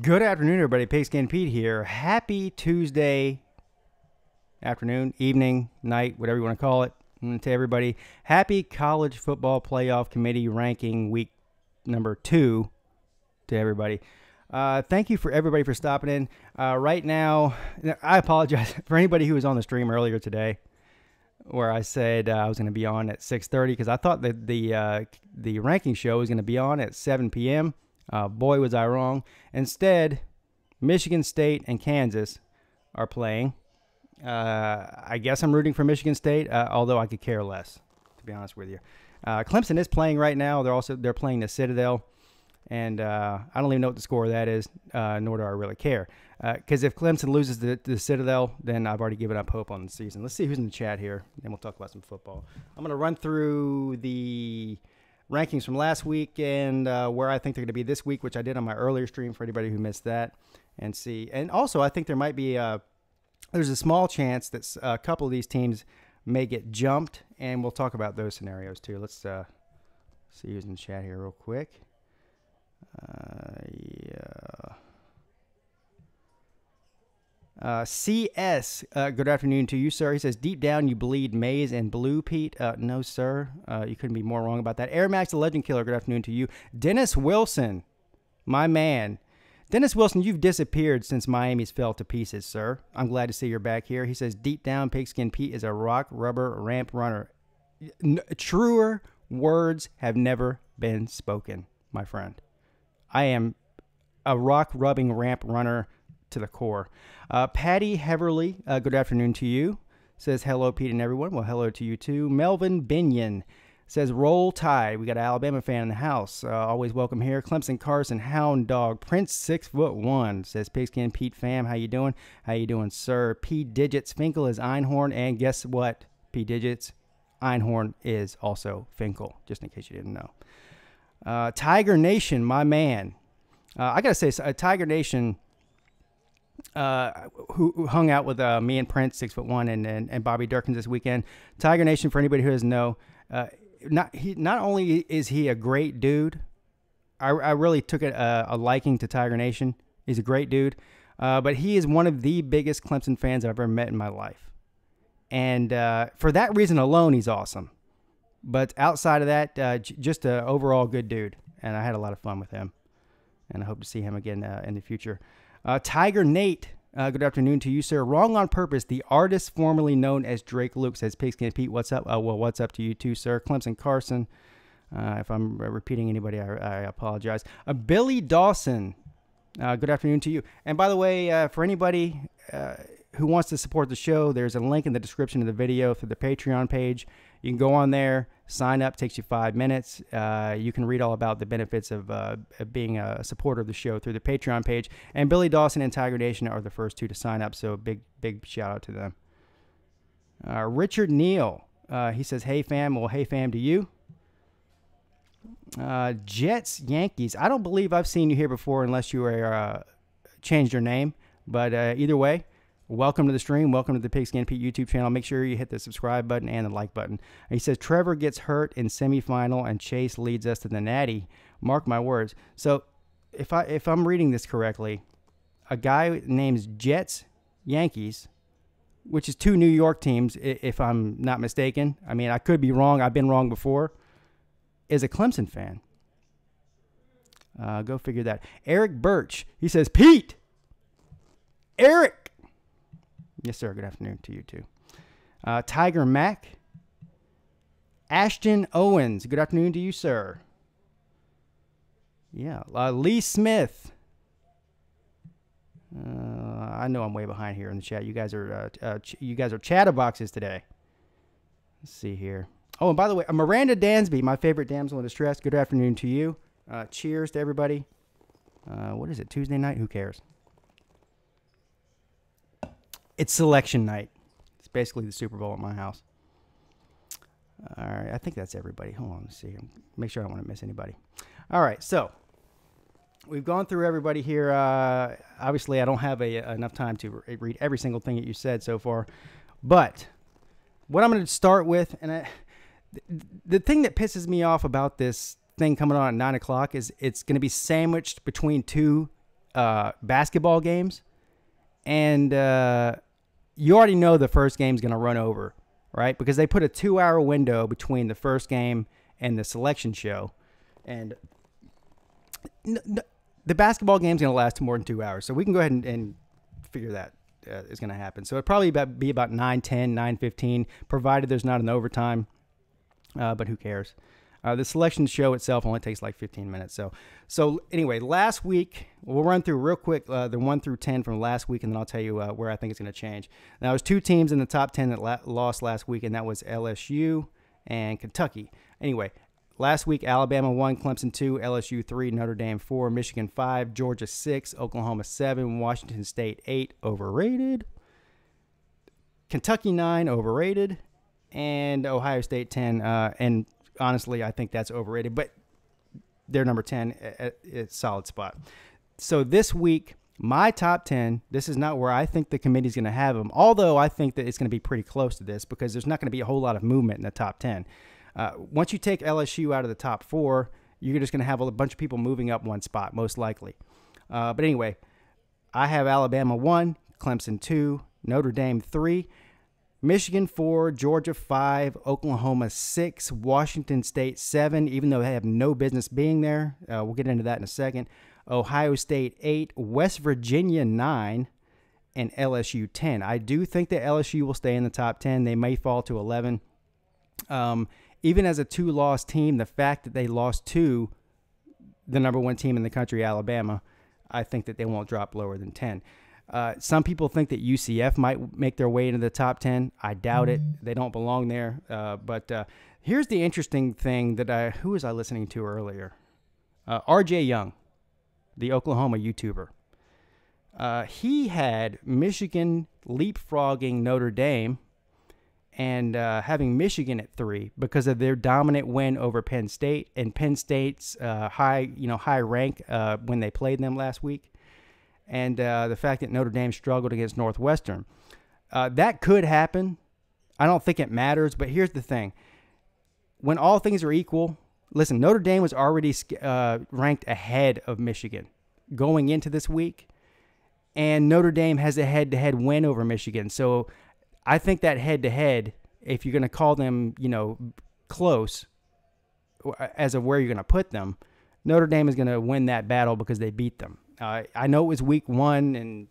Good afternoon, everybody. Pigskin Pete here. Happy Tuesday afternoon, evening, night, whatever you want to call it, to everybody. Happy College Football Playoff Committee ranking week number 2 to everybody. Thank you for everybody for stopping in. Right now, I apologize for anybody who was on the stream earlier today, where I said I was going to be on at 6:30 because I thought that the ranking show was going to be on at 7 p.m. Boy, was I wrong. Instead, Michigan State and Kansas are playing. I guess I'm rooting for Michigan State, although I could care less, to be honest with you. Clemson is playing right now. They're playing the Citadel, and I don't even know what the score of that is, nor do I really care. Because if Clemson loses the Citadel, then I've already given up hope on the season. Let's see who's in the chat here, and we'll talk about some football. I'm going to run through the rankings from last week and where I think they're going to be this week, which I did on my earlier stream for anybody who missed that, and see. And also, I think there might be there's a small chance that a couple of these teams may get jumped, and we'll talk about those scenarios too. Let's see who's in the chat here real quick. CS, good afternoon to you, sir. He says, deep down you bleed maize and blue, Pete. No, sir. You couldn't be more wrong about that. Air Max, the Legend Killer, good afternoon to you. Dennis Wilson, my man. Dennis Wilson, you've disappeared since Miami's fell to pieces, sir. I'm glad to see you're back here. He says, deep down, Pigskin Pete is a rock, rubber, ramp runner. Truer words have never been spoken, my friend. I am a rock-rubbing ramp runner to the core. Patty Heverly, good afternoon to you. Says, hello, Pete and everyone. Well, hello to you, too. Melvin Binion says, roll Tide. We got an Alabama fan in the house. Always welcome here. Clemson Carson, Hound Dog. Prince 6'1", says, Pigskin Pete fam, how you doing? How you doing, sir? P Digits, Finkel is Einhorn. And guess what, P Digits? Einhorn is also Finkel, just in case you didn't know. Tiger Nation, my man. I got to say, Tiger Nation, who hung out with me and Prince 6'1" and Bobby Durkins this weekend. Tiger Nation, for anybody who doesn't know, not only is he a great dude, I really took a liking to Tiger Nation. He's a great dude, but he is one of the biggest Clemson fans I've ever met in my life, and for that reason alone, he's awesome. But outside of that, just an overall good dude, and I had a lot of fun with him, and I hope to see him again in the future. Tiger Nate, good afternoon to you, sir. Wrong on purpose. The artist formerly known as Drake Luke says, Pigskin Pete, what's up? Well, what's up to you too, sir. Clemson Carson. If I'm repeating anybody, I apologize. Billy Dawson, good afternoon to you. And by the way, for anybody who wants to support the show, there's a link in the description of the video for the Patreon page. You can go on there, sign up, takes you 5 minutes. You can read all about the benefits of being a supporter of the show through the Patreon page. And Billy Dawson and Tiger Nation are the first two to sign up, so big shout out to them. Richard Neal, he says, hey fam. Well, hey fam to you. Jets, Yankees. I don't believe I've seen you here before unless you are changed your name. But either way, welcome to the stream. Welcome to the Pigskin Pete YouTube channel. Make sure you hit the subscribe button and the like button. And he says, Trevor gets hurt in semifinal and Chase leads us to the Natty. Mark my words. So if I'm reading this correctly, a guy named Jets, Yankees, which is two New York teams, if I'm not mistaken. I mean, I could be wrong. I've been wrong before. Is a Clemson fan. Go figure that. Eric Birch, he says, Pete! Eric! Yes, sir. Good afternoon to you, too. Tiger Mac. Ashton Owens. Good afternoon to you, sir. Yeah. Lee Smith. I know I'm way behind here in the chat. You guys are chatterboxes today. Let's see here. Oh, and by the way, Miranda Dansby, my favorite damsel in distress. Good afternoon to you. Cheers to everybody. What is it? Tuesday night? Who cares? It's selection night. It's basically the Super Bowl at my house. All right, I think that's everybody. Hold on, let's see. Make sure I don't want to miss anybody. All right, so we've gone through everybody here. Obviously, I don't have enough time to read every single thing that you said so far. But what I'm going to start with, and the thing that pisses me off about this thing coming on at 9 o'clock is it's going to be sandwiched between two basketball games, and you already know the first game's going to run over, right? Because they put a 2-hour window between the first game and the selection show, and the basketball game's going to last more than 2 hours. So we can go ahead and figure that is going to happen. So it'd probably be about 9:10, 9:15, provided there's not an overtime. But who cares? The selection show itself only takes like 15 minutes. So anyway, last week, we'll run through real quick the 1 through 10 from last week, and then I'll tell you where I think it's going to change. Now, there's 2 teams in the top 10 that lost last week, and that was LSU and Kentucky. Anyway, last week, Alabama 1, Clemson 2, LSU 3, Notre Dame 4, Michigan 5, Georgia 6, Oklahoma 7, Washington State 8, overrated. Kentucky 9, overrated. And Ohio State 10, and honestly, I think that's overrated, but they're number 10. It's a solid spot. So this week, my top 10, this is not where I think the committee's going to have them, although I think that it's going to be pretty close to this because there's not going to be a whole lot of movement in the top 10. Once you take LSU out of the top 4, you're just going to have a bunch of people moving up one spot, most likely. But anyway, I have Alabama 1, Clemson 2, Notre Dame 3, Michigan 4, Georgia 5, Oklahoma 6, Washington State 7, even though they have no business being there. We'll get into that in a second. Ohio State 8, West Virginia 9, and LSU 10. I do think that LSU will stay in the top 10. They may fall to 11. Even as a 2-loss team, the fact that they lost to the number 1 team in the country, Alabama, I think that they won't drop lower than 10. Some people think that UCF might make their way into the top 10. I doubt it. They don't belong there. But here's the interesting thing that who was I listening to earlier? RJ Young, the Oklahoma YouTuber. He had Michigan leapfrogging Notre Dame and having Michigan at 3 because of their dominant win over Penn State and Penn State's high rank when they played them last week. And the fact that Notre Dame struggled against Northwestern. That could happen. I don't think it matters, but here's the thing. When all things are equal, listen, Notre Dame was already ranked ahead of Michigan going into this week, and Notre Dame has a head-to-head win over Michigan. So I think that head-to-head, if you're going to call them, close as of where you're going to put them, Notre Dame is going to win that battle because they beat them. I know it was week 1 and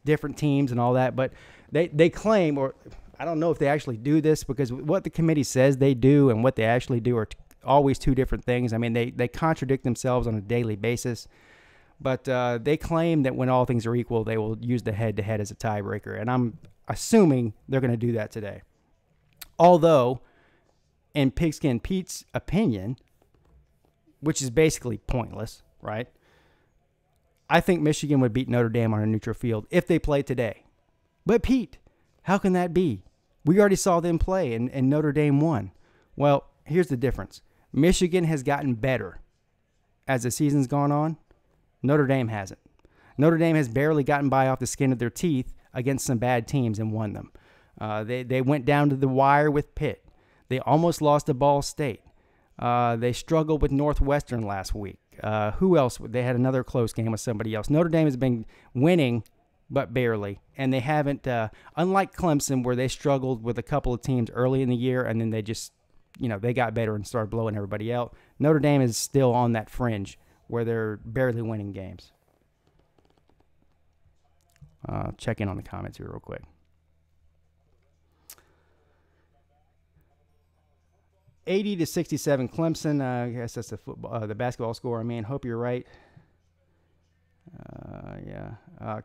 different teams and all that, but they claim, or I don't know if they actually do this because what the committee says they do and what they actually do are always 2 different things. I mean, they contradict themselves on a daily basis, but they claim that when all things are equal, they will use the head-to-head as a tiebreaker, and I'm assuming they're going to do that today. Although, in Pigskin Pete's opinion, which is basically pointless, right? I think Michigan would beat Notre Dame on a neutral field if they play today. But Pete, how can that be? We already saw them play and Notre Dame won. Well, here's the difference. Michigan has gotten better as the season's gone on. Notre Dame hasn't. Notre Dame has barely gotten by off the skin of their teeth against some bad teams and won them. They went down to the wire with Pitt. They almost lost to Ball State. They struggled with Northwestern last week. Who else? They had another close game with somebody else. Notre Dame has been winning, but barely. And they haven't, unlike Clemson, where they struggled with a couple of teams early in the year, and then they just, they got better and started blowing everybody out. Notre Dame is still on that fringe where they're barely winning games. Check in on the comments here real quick. 80-67 Clemson. I guess that's the basketball score. Hope you're right.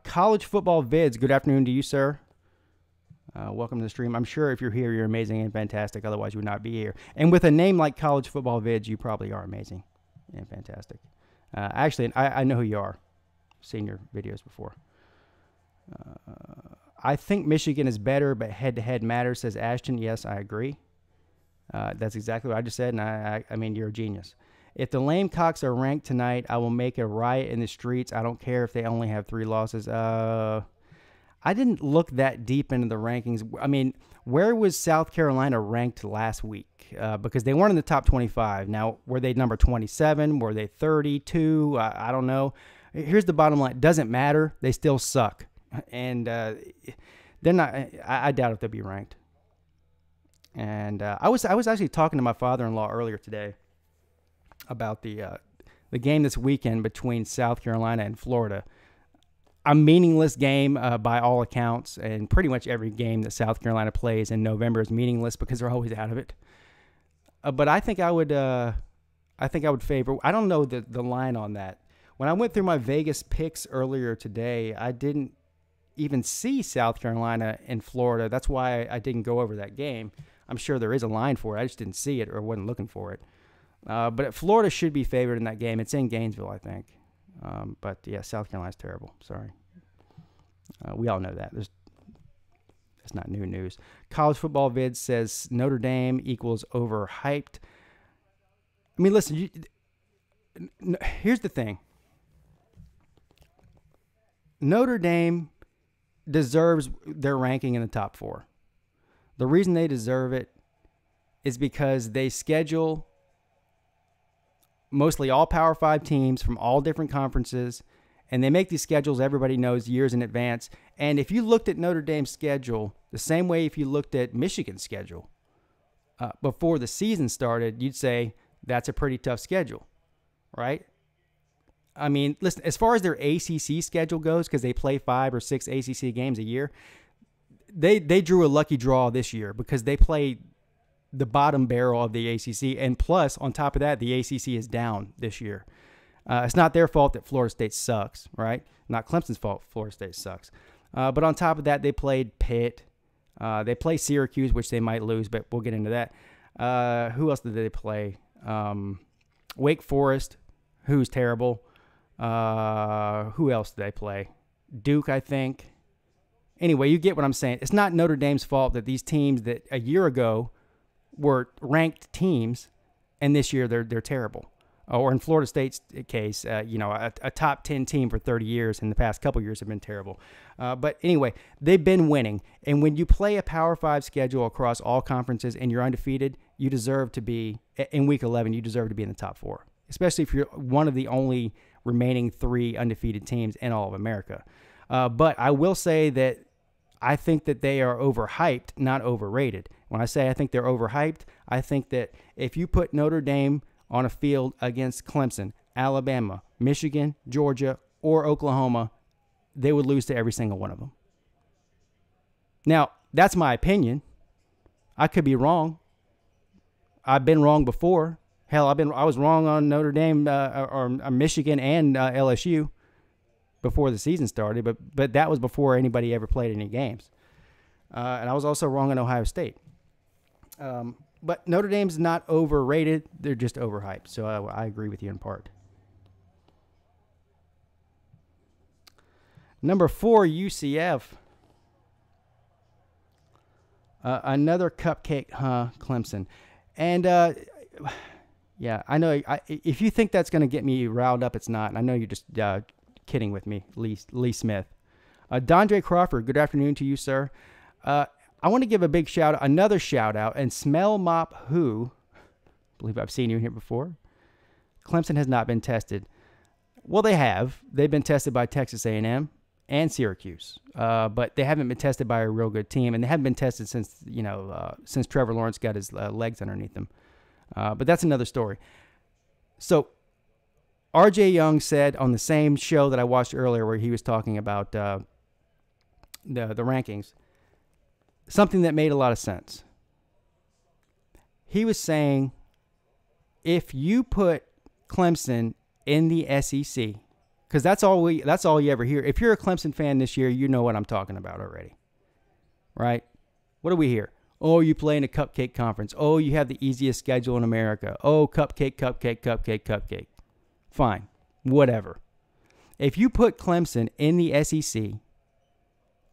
College football vids. Good afternoon to you, sir. Welcome to the stream. I'm sure if you're here, you're amazing and fantastic. Otherwise, you would not be here. And with a name like College Football Vids, you probably are amazing and fantastic. Actually, I know who you are. Seen your videos before. I think Michigan is better, but head-to-head matters, says Ashton. Yes, I agree. That's exactly what I just said, and I mean, you're a genius. If the Gamecocks are ranked tonight, I will make a riot in the streets. I don't care if they only have 3 losses. I didn't look that deep into the rankings. I mean, where was South Carolina ranked last week? Because they weren't in the top 25. Now, were they number 27? Were they 32? I don't know. Here's the bottom line. It doesn't matter. They still suck. And they're not – I doubt if they'll be ranked. And I was actually talking to my father-in-law earlier today about the game this weekend between South Carolina and Florida. A meaningless game by all accounts, and pretty much every game that South Carolina plays in November is meaningless because they're always out of it. But I think I would favor. I don't know the line on that. When I went through my Vegas picks earlier today, I didn't even see South Carolina and Florida. That's why I didn't go over that game. I'm sure there is a line for it. I just didn't see it or wasn't looking for it. But Florida should be favored in that game. It's in Gainesville, I think. But yeah, South Carolina's terrible. Sorry. We all know that. It's not new news. College Football Vid says Notre Dame equals overhyped. I mean, listen, here's the thing. Notre Dame deserves their ranking in the top 4. The reason they deserve it is because they schedule mostly all Power 5 teams from all different conferences, and they make these schedules everybody knows years in advance. And if you looked at Notre Dame's schedule the same way if you looked at Michigan's schedule before the season started, you'd say that's a pretty tough schedule, right? I mean, listen, as far as their ACC schedule goes, because they play 5 or 6 ACC games a year, they drew a lucky draw this year because they play the bottom barrel of the ACC. And plus, on top of that, the ACC is down this year. It's not their fault that Florida State sucks, right? Not Clemson's fault Florida State sucks. But on top of that, they played Pitt. They play Syracuse, which they might lose, but we'll get into that. Who else did they play? Wake Forest, who's terrible. Who else did they play? Duke, I think. Anyway, you get what I'm saying. It's not Notre Dame's fault that these teams that a year ago were ranked teams, and this year they're terrible. Or in Florida State's case, a top 10 team for 30 years in the past couple years have been terrible. But anyway, they've been winning. And when you play a Power 5 schedule across all conferences and you're undefeated, you deserve to be, in Week 11, you deserve to be in the top 4, especially if you're one of the only remaining 3 undefeated teams in all of America. But I will say that I think that they are overhyped, not overrated. When I say I think they're overhyped, I think that if you put Notre Dame on a field against Clemson, Alabama, Michigan, Georgia, or Oklahoma, they would lose to every single one of them. Now, that's my opinion. I could be wrong. I've been wrong before. Hell, I was wrong on Notre Dame or Michigan and LSU before the season started, but that was before anybody ever played any games. And I was also wrong on Ohio State. But Notre Dame's not overrated. They're just overhyped. So I agree with you in part. Number 4, UCF. Another cupcake, Clemson. And, yeah, I know. If you think that's going to get me riled up, it's not. I know you're just kidding with me, Lee Smith. Dondre Crawford, good afternoon to you, sir. I want to give a big another shout out, and Smell Mop Who, I believe I've seen you here before. Clemson has not been tested. Well, they have. They've been tested by Texas A&M and Syracuse, but they haven't been tested by a real good team, and they haven't been tested since since Trevor Lawrence got his legs underneath him. But that's another story. So R.J. Young said on the same show that I watched earlier, where he was talking about the rankings, something that made a lot of sense. He was saying, if you put Clemson in the SEC, because that's all you ever hear. If you're a Clemson fan this year, you know what I'm talking about already, right? What do we hear? Oh, you play in a cupcake conference. Oh, you have the easiest schedule in America. Oh, cupcake, cupcake, cupcake, cupcake. Fine, whatever. If you put Clemson in the SEC,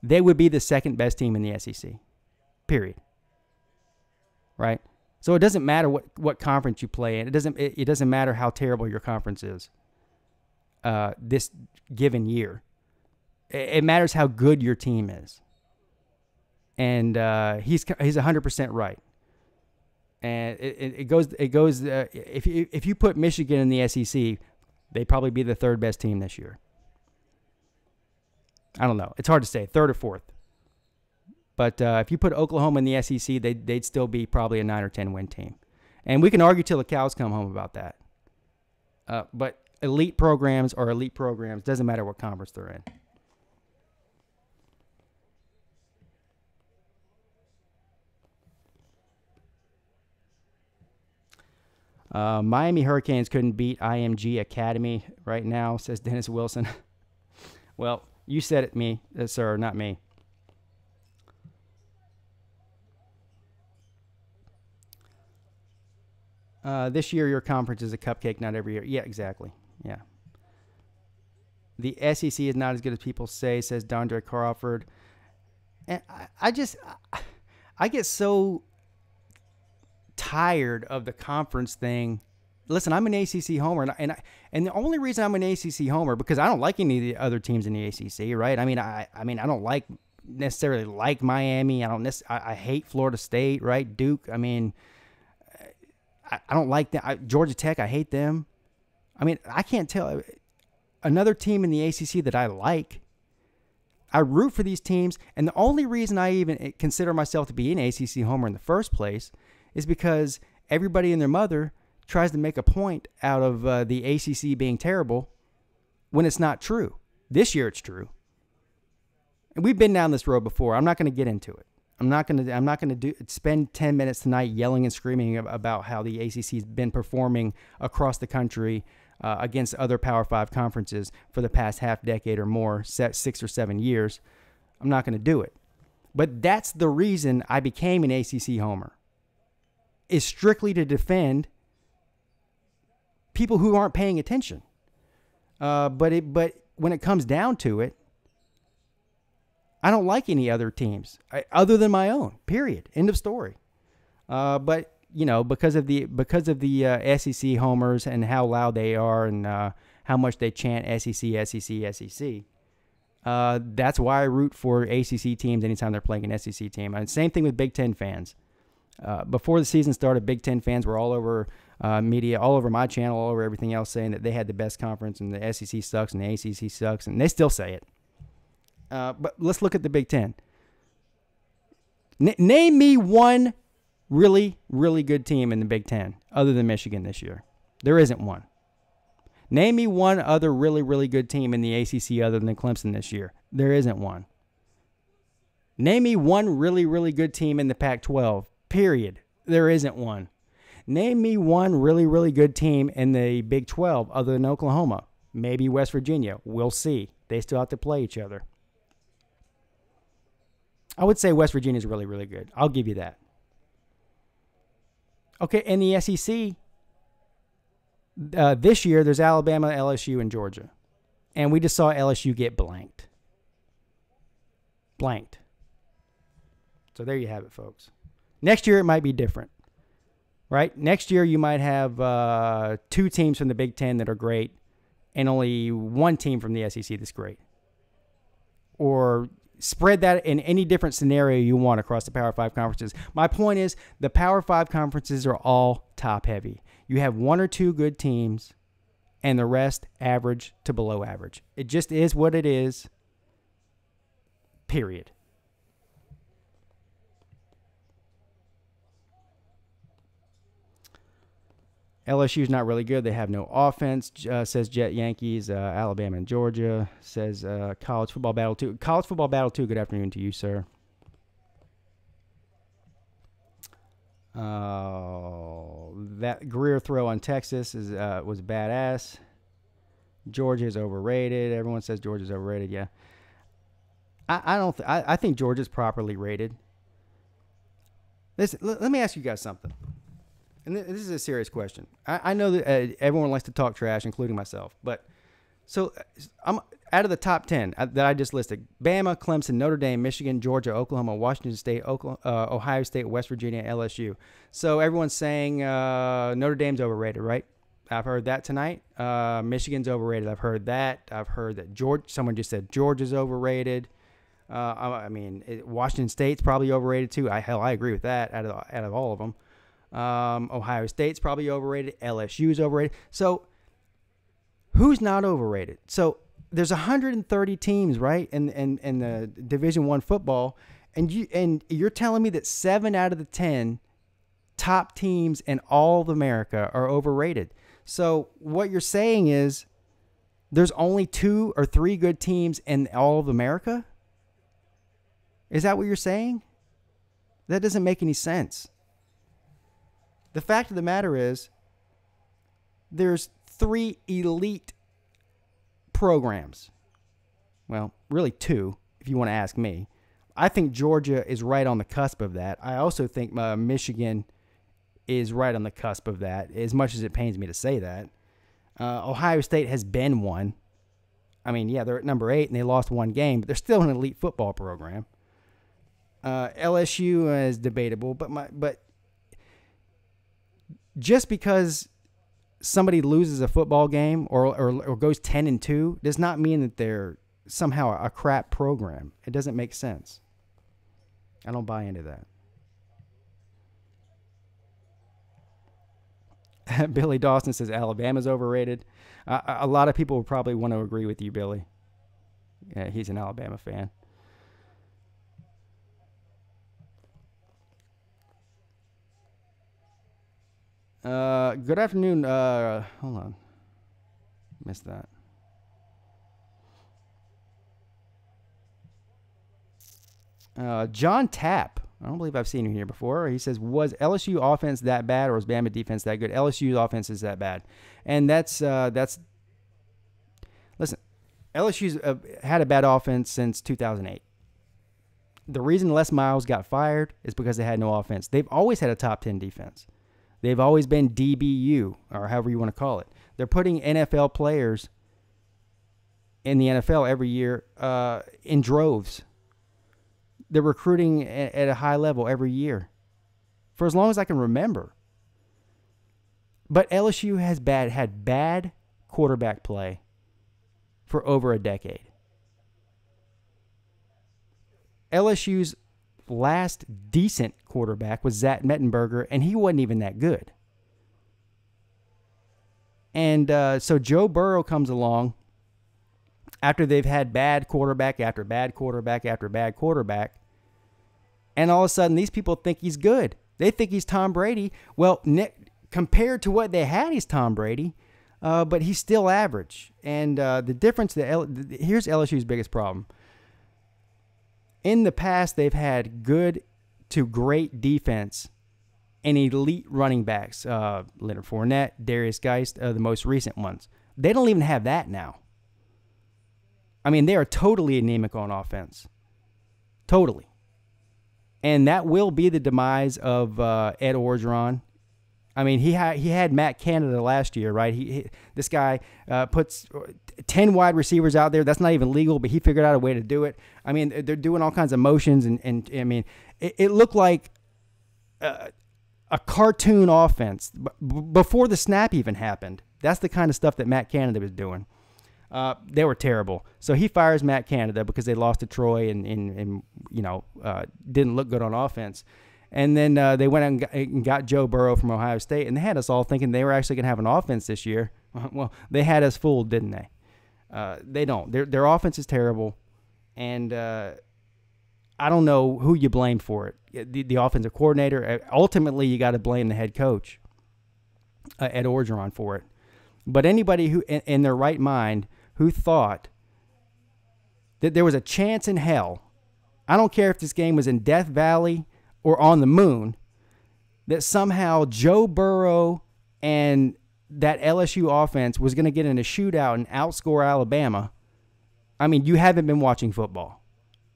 they would be the second best team in the SEC, period. Right? So it doesn't matter what conference you play in. It doesn't matter how terrible your conference is this given year. It matters how good your team is. And he's 100% right. And it goes. If you put Michigan in the SEC, they'd probably be the third best team this year. I don't know. It's hard to say, third or fourth. But if you put Oklahoma in the SEC, they'd still be probably a 9 or 10 win team. And we can argue till the cows come home about that. But elite programs are elite programs. Doesn't matter what conference they're in. Miami Hurricanes couldn't beat IMG Academy right now, says Dennis Wilson. Well, you said it, sir, not me. This year, your conference is a cupcake, not every year. Yeah, exactly. Yeah. The SEC is not as good as people say, says Dondre Crawford. And I get so tired of the conference thing. Listen, I'm an ACC homer, and the only reason I'm an ACC homer because I don't like any of the other teams in the ACC, right? I mean, I don't necessarily like Miami. I hate Florida State, right? Duke. I mean, I don't like that. Georgia Tech. I hate them. I mean, I can't tell another team in the ACC that I like. I root for these teams, and the only reason I even consider myself to be an ACC homer in the first place is because everybody and their mother tries to make a point out of the ACC being terrible when it's not true. This year it's true. And we've been down this road before. I'm not going to get into it. I'm not going to spend 10 minutes tonight yelling and screaming about how the ACC has been performing across the country against other Power 5 conferences for the past half decade or more, 6 or 7 years. I'm not going to do it. But that's the reason I became an ACC homer, is strictly to defend people who aren't paying attention. But when it comes down to it, I don't like any other teams other than my own. Period. End of story. But you know, because of the SEC homers and how loud they are and how much they chant SEC, SEC, SEC. That's why I root for ACC teams anytime they're playing an SEC team. And same thing with Big Ten fans. Before the season started, Big Ten fans were all over media, all over my channel, all over everything else, saying that they had the best conference and the SEC sucks and the ACC sucks, and they still say it. But let's look at the Big Ten. Name me one really, really good team in the Big Ten other than Michigan this year. There isn't one. Name me one other really, really good team in the ACC other than Clemson this year. There isn't one. Name me one really, really good team in the Pac-12. Period. There isn't one. Name me one really, really good team in the Big 12 other than Oklahoma. Maybe West Virginia. We'll see. They still have to play each other. I would say West Virginia is really, really good. I'll give you that. Okay, in the SEC, this year there's Alabama, LSU, and Georgia. And we just saw LSU get blanked. Blanked. So there you have it, folks. Next year it might be different, right? Next year you might have 2 teams from the Big Ten that are great and only 1 team from the SEC that's great. Or spread that in any different scenario you want across the Power 5 conferences. My point is the Power 5 conferences are all top-heavy. You have 1 or 2 good teams and the rest average to below average. It just is what it is, period. LSU's not really good. They have no offense, says Jet Yankees. Alabama and Georgia, says College Football Battle 2. College Football Battle 2, good afternoon to you, sir. That Greer throw on Texas was badass. Georgia is overrated. Everyone says Georgia's overrated, yeah. I think Georgia's properly rated. Listen, let me ask you guys something. And this is a serious question. I know that everyone likes to talk trash, including myself. But so I'm out of the top 10 that I just listed: Bama, Clemson, Notre Dame, Michigan, Georgia, Oklahoma, Washington State, Ohio State, West Virginia, LSU. So everyone's saying Notre Dame's overrated, right? I've heard that tonight. Michigan's overrated. I've heard that. I've heard that someone just said Georgia's overrated. I mean, Washington State's probably overrated too. I agree with that. Out of all of them. Ohio State's probably overrated. LSU's overrated. So who's not overrated? So there's 130 teams, right, in the Division I football, and you're telling me that 7 out of the 10 top teams in all of America are overrated. So what you're saying is there's only 2 or 3 good teams in all of America? Is that what you're saying? That doesn't make any sense. The fact of the matter is there's 3 elite programs. Well, really 2, if you want to ask me. I think Georgia is right on the cusp of that. I also think Michigan is right on the cusp of that, as much as it pains me to say that. Ohio State has been one. I mean, yeah, they're at number 8, and they lost 1 game, but they're still an elite football program. LSU is debatable, but just because somebody loses a football game or goes 10-2 does not mean that they're somehow a crap program. It doesn't make sense. I don't buy into that. Billy Dawson says Alabama's overrated. A lot of people would probably want to agree with you, Billy. Yeah, he's an Alabama fan. Good afternoon. Hold on. Missed that. John Tapp. I don't believe I've seen him here before. He says, was LSU offense that bad or was Bama defense that good? LSU's offense is that bad. And listen, LSU's had a bad offense since 2008. The reason Les Miles got fired is because they had no offense. They've always had a top 10 defense. They've always been DBU, or however you want to call it. They're putting NFL players in the NFL every year in droves. They're recruiting at a high level every year for as long as I can remember. But LSU has had bad quarterback play for over a decade. LSU's last decent quarterback was Zach Mettenberger, and he wasn't even that good. And so Joe Burrow comes along after they've had bad quarterback after bad quarterback after bad quarterback, and all of a sudden these people think he's good. They think he's Tom Brady. Well, compared to what they had, he's Tom Brady, but he's still average. And the difference, here's LSU's biggest problem. In the past, they've had good to great defense and elite running backs. Leonard Fournette, Darius Geist, the most recent ones. They don't even have that now. I mean, they are totally anemic on offense. Totally. And that will be the demise of Ed Orgeron. I mean, he had Matt Canada last year, right? This guy puts 10 wide receivers out there. That's not even legal, but he figured out a way to do it. I mean, they're doing all kinds of motions, and I mean, it looked like a cartoon offense before the snap even happened. That's the kind of stuff that Matt Canada was doing. They were terrible. So he fires Matt Canada because they lost to Troy and didn't look good on offense. And then they went out and got Joe Burrow from Ohio State, and they had us all thinking they were actually going to have an offense this year. Well, they had us fooled, didn't they? They don't. Their offense is terrible, and I don't know who you blame for it. The offensive coordinator. Ultimately, you got to blame the head coach, Ed Orgeron, for it. But anybody who, in their right mind, who thought that there was a chance in hell, I don't care if this game was in Death Valley or on the moon, that somehow Joe Burrow and that LSU offense was going to get in a shootout and outscore Alabama. I mean, you haven't been watching football.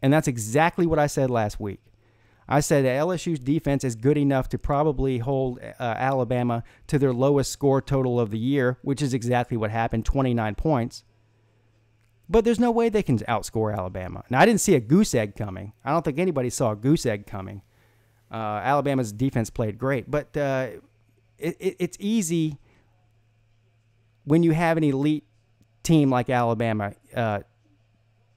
And that's exactly what I said last week. I said that LSU's defense is good enough to probably hold Alabama to their lowest score total of the year, which is exactly what happened, 29 points. But there's no way they can outscore Alabama. Now, I didn't see a goose egg coming. I don't think anybody saw a goose egg coming. Alabama's defense played great, but it's easy when you have an elite team like Alabama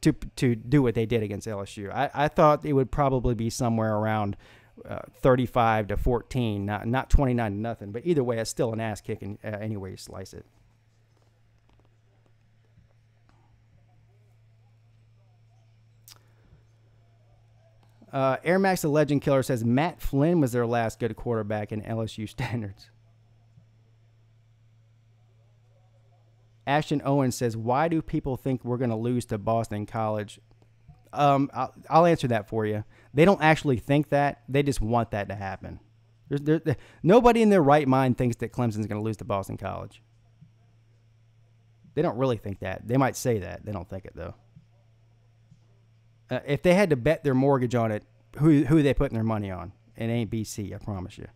to do what they did against LSU. I thought it would probably be somewhere around 35-14, not 29-0. But either way, it's still an ass kicking any way you slice it. Air Max the Legend Killer says Matt Flynn was their last good quarterback in LSU standards. Ashton Owens says, why do people think we're going to lose to Boston College? I'll answer that for you. They don't actually think that. They just want that to happen. Nobody in their right mind thinks that Clemson's going to lose to Boston College. They don't really think that. They might say that. They don't think it, though. If they had to bet their mortgage on it, who they putting their money on? It ain't BC, I promise you.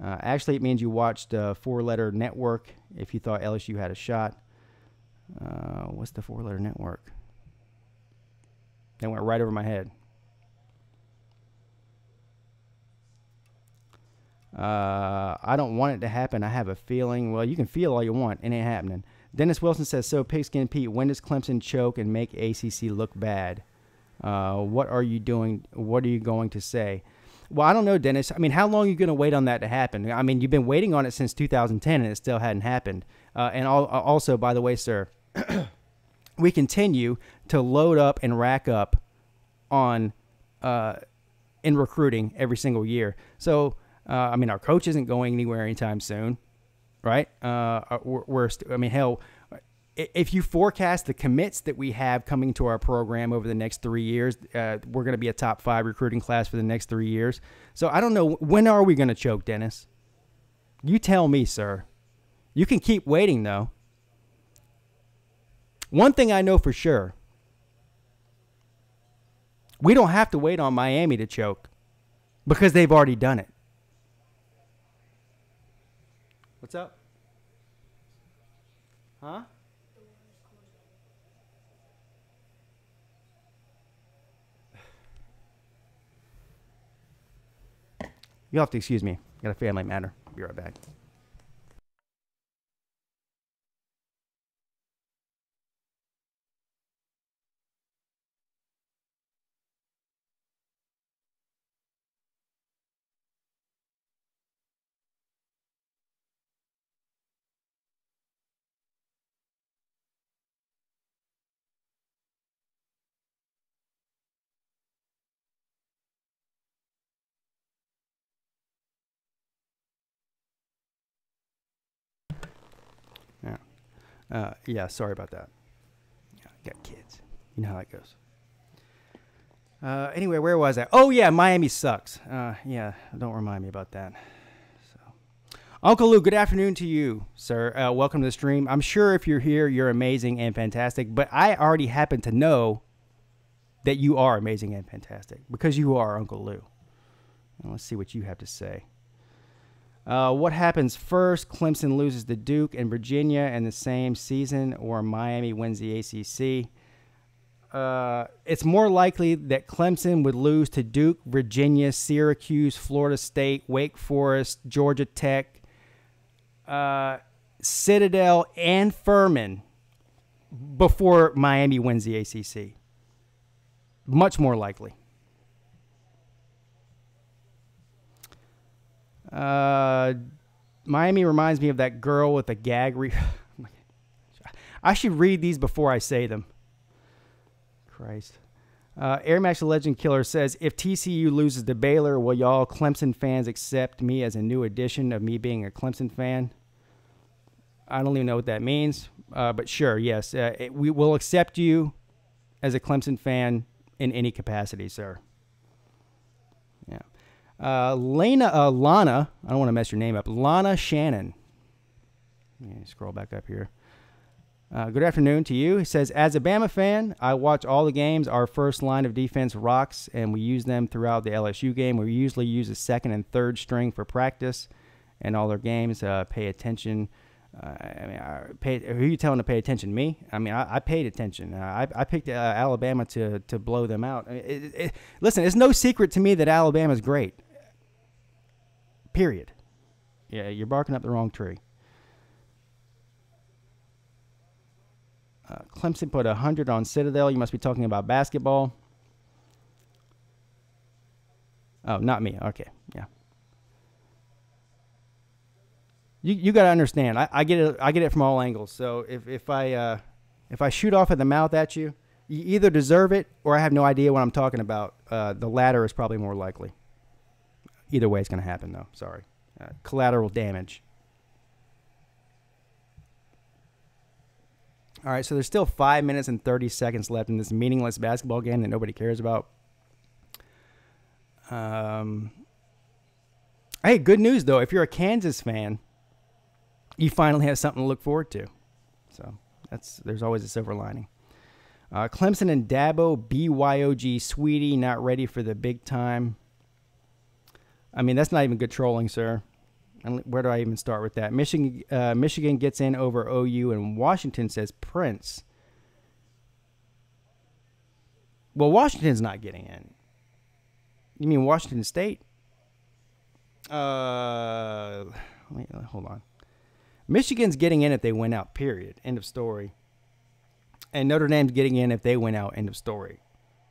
Actually, it means you watched Four-Letter Network if you thought LSU had a shot. What's the Four-Letter Network? That went right over my head. I don't want it to happen. I have a feeling. Well, you can feel all you want. It ain't happening. Dennis Wilson says, so Pigskin Pete, when does Clemson choke and make ACC look bad? What are you doing? What are you going to say? Well, I don't know, Dennis. I mean, how long are you going to wait on that to happen? I mean, you've been waiting on it since 2010, and it still hadn't happened. And also, by the way, sir, we continue to load up and rack up on in recruiting every single year. So, I mean, our coach isn't going anywhere anytime soon, right? I mean, hell, if you forecast the commits that we have coming to our program over the next 3 years, we're going to be a top 5 recruiting class for the next 3 years. So I don't know, when are we going to choke, Dennis? You tell me, sir. You can keep waiting, though. One thing I know for sure, we don't have to wait on Miami to choke because they've already done it. What's up? Huh? You'll have to excuse me. Got a family matter. Be right back. Yeah, sorry about that. Yeah, got kids. You know how that goes. Anyway, where was I? Oh, yeah, Miami sucks. Yeah, don't remind me about that. So, Uncle Lou, good afternoon to you, sir. Welcome to the stream. I'm sure if you're here, you're amazing and fantastic, but I already happen to know that you are amazing and fantastic because you are Uncle Lou. Well, let's see what you have to say. What happens first? Clemson loses to Duke and Virginia in the same season, or Miami wins the ACC. It's more likely that Clemson would lose to Duke, Virginia, Syracuse, Florida State, Wake Forest, Georgia Tech, Citadel, and Furman before Miami wins the ACC. Much more likely. Miami reminds me of that girl with the gag. I should read these before I say them. Christ. Air Max the Legend Killer says, if TCU loses to Baylor, will y'all Clemson fans accept me as a new addition of me being a Clemson fan? I don't even know what that means, but sure, yes. We will accept you as a Clemson fan in any capacity, sir. Yeah. Lana, I don't want to mess your name up. Lana Shannon. Scroll back up here. Good afternoon to you. He says, as a Bama fan, I watch all the games. Our first line of defense rocks, and we use them throughout the LSU game. We usually use a second and third string for practice and all their games. Pay attention. Who are you telling to pay attention? Me? I mean, I paid attention. I picked Alabama to blow them out. Listen, it's no secret to me that Alabama's great. Period. Yeah, you're barking up the wrong tree. Clemson put 100 on Citadel. You must be talking about basketball. Oh, not me. Okay, yeah. You got to understand. I get it. I get it from all angles. So if I shoot off at the mouth at you, You either deserve it or I have no idea what I'm talking about. The latter is probably more likely. Either way, it's going to happen, though. Sorry. Collateral damage. All right, so there's still 5 minutes and 30 seconds left in this meaningless basketball game that nobody cares about. Hey, good news, though. If you're a Kansas fan, you finally have something to look forward to. So there's always a silver lining. Clemson and Dabo, BYOG, Swinney, not ready for the big time. I mean, that's not even good trolling, sir. Where do I even start with that? Michigan gets in over OU, and Washington says Prince. Well, Washington's not getting in. You mean Washington State? Wait, hold on. Michigan's getting in if they win out, period. End of story. And Notre Dame's getting in if they win out, end of story.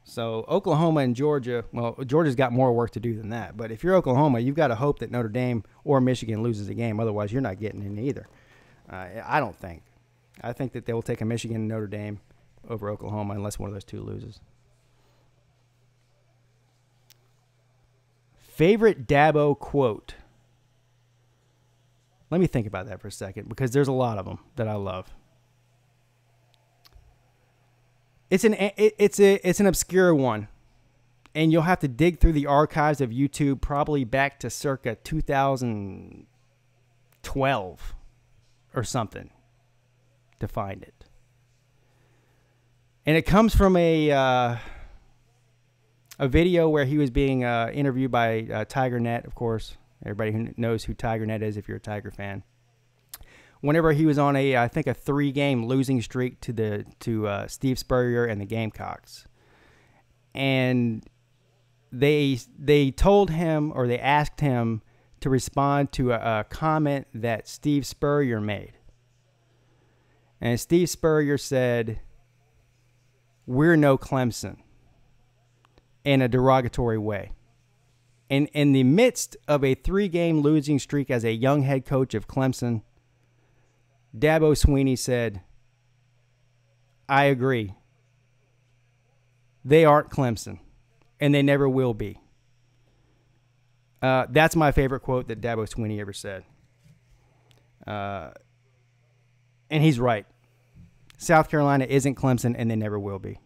So Oklahoma and Georgia, well, Georgia's got more work to do than that. But if you're Oklahoma, you've got to hope that Notre Dame or Michigan loses a game. Otherwise, you're not getting in either. I don't think. I think that they will take a Michigan and Notre Dame over Oklahoma unless one of those two loses. Favorite Dabo quote? Let me think about that for a second because there's a lot of them that I love. It's an obscure one, and you'll have to dig through the archives of YouTube probably back to circa 2012 or something to find it. And it comes from a video where he was being interviewed by TigerNet, of course. Everybody who knows who TigerNet is if you're a Tiger fan. Whenever he was on I think a 3-game losing streak to Steve Spurrier and the Gamecocks, and they told him, or they asked him to respond to a comment that Steve Spurrier made, and Steve Spurrier said, "We're no Clemson," in a derogatory way. And in the midst of a 3-game losing streak as a young head coach of Clemson, Dabo Swinney said, "I agree. They aren't Clemson, and they never will be." That's my favorite quote that Dabo Swinney ever said. And he's right. South Carolina isn't Clemson, and they never will be.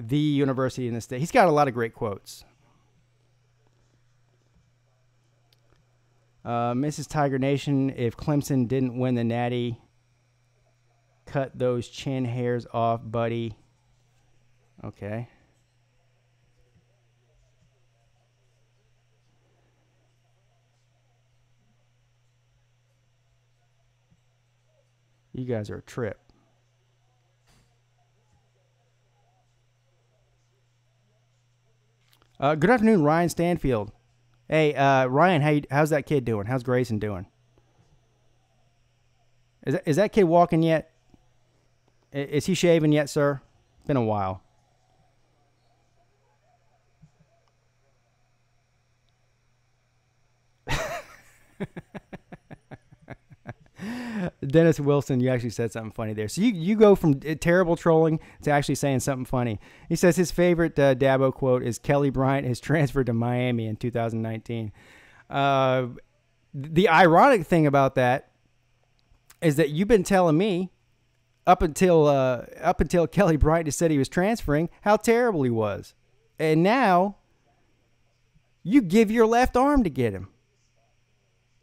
The university in the state. He's got a lot of great quotes. Mrs. Tiger Nation, if Clemson didn't win the Natty, cut those chin hairs off, buddy. Okay. You guys are a trip. Good afternoon, Ryan Stanfield. Hey, Ryan, how's that kid doing? How's Grayson doing? Is that kid walking yet? Is he shaving yet, sir? Been a while. Dennis Wilson, you actually said something funny there. So you go from terrible trolling to actually saying something funny. He says his favorite Dabo quote is Kelly Bryant has transferred to Miami in 2019. The ironic thing about that is that you've been telling me up until Kelly Bryant has said he was transferring how terrible he was. And now you give your left arm to get him.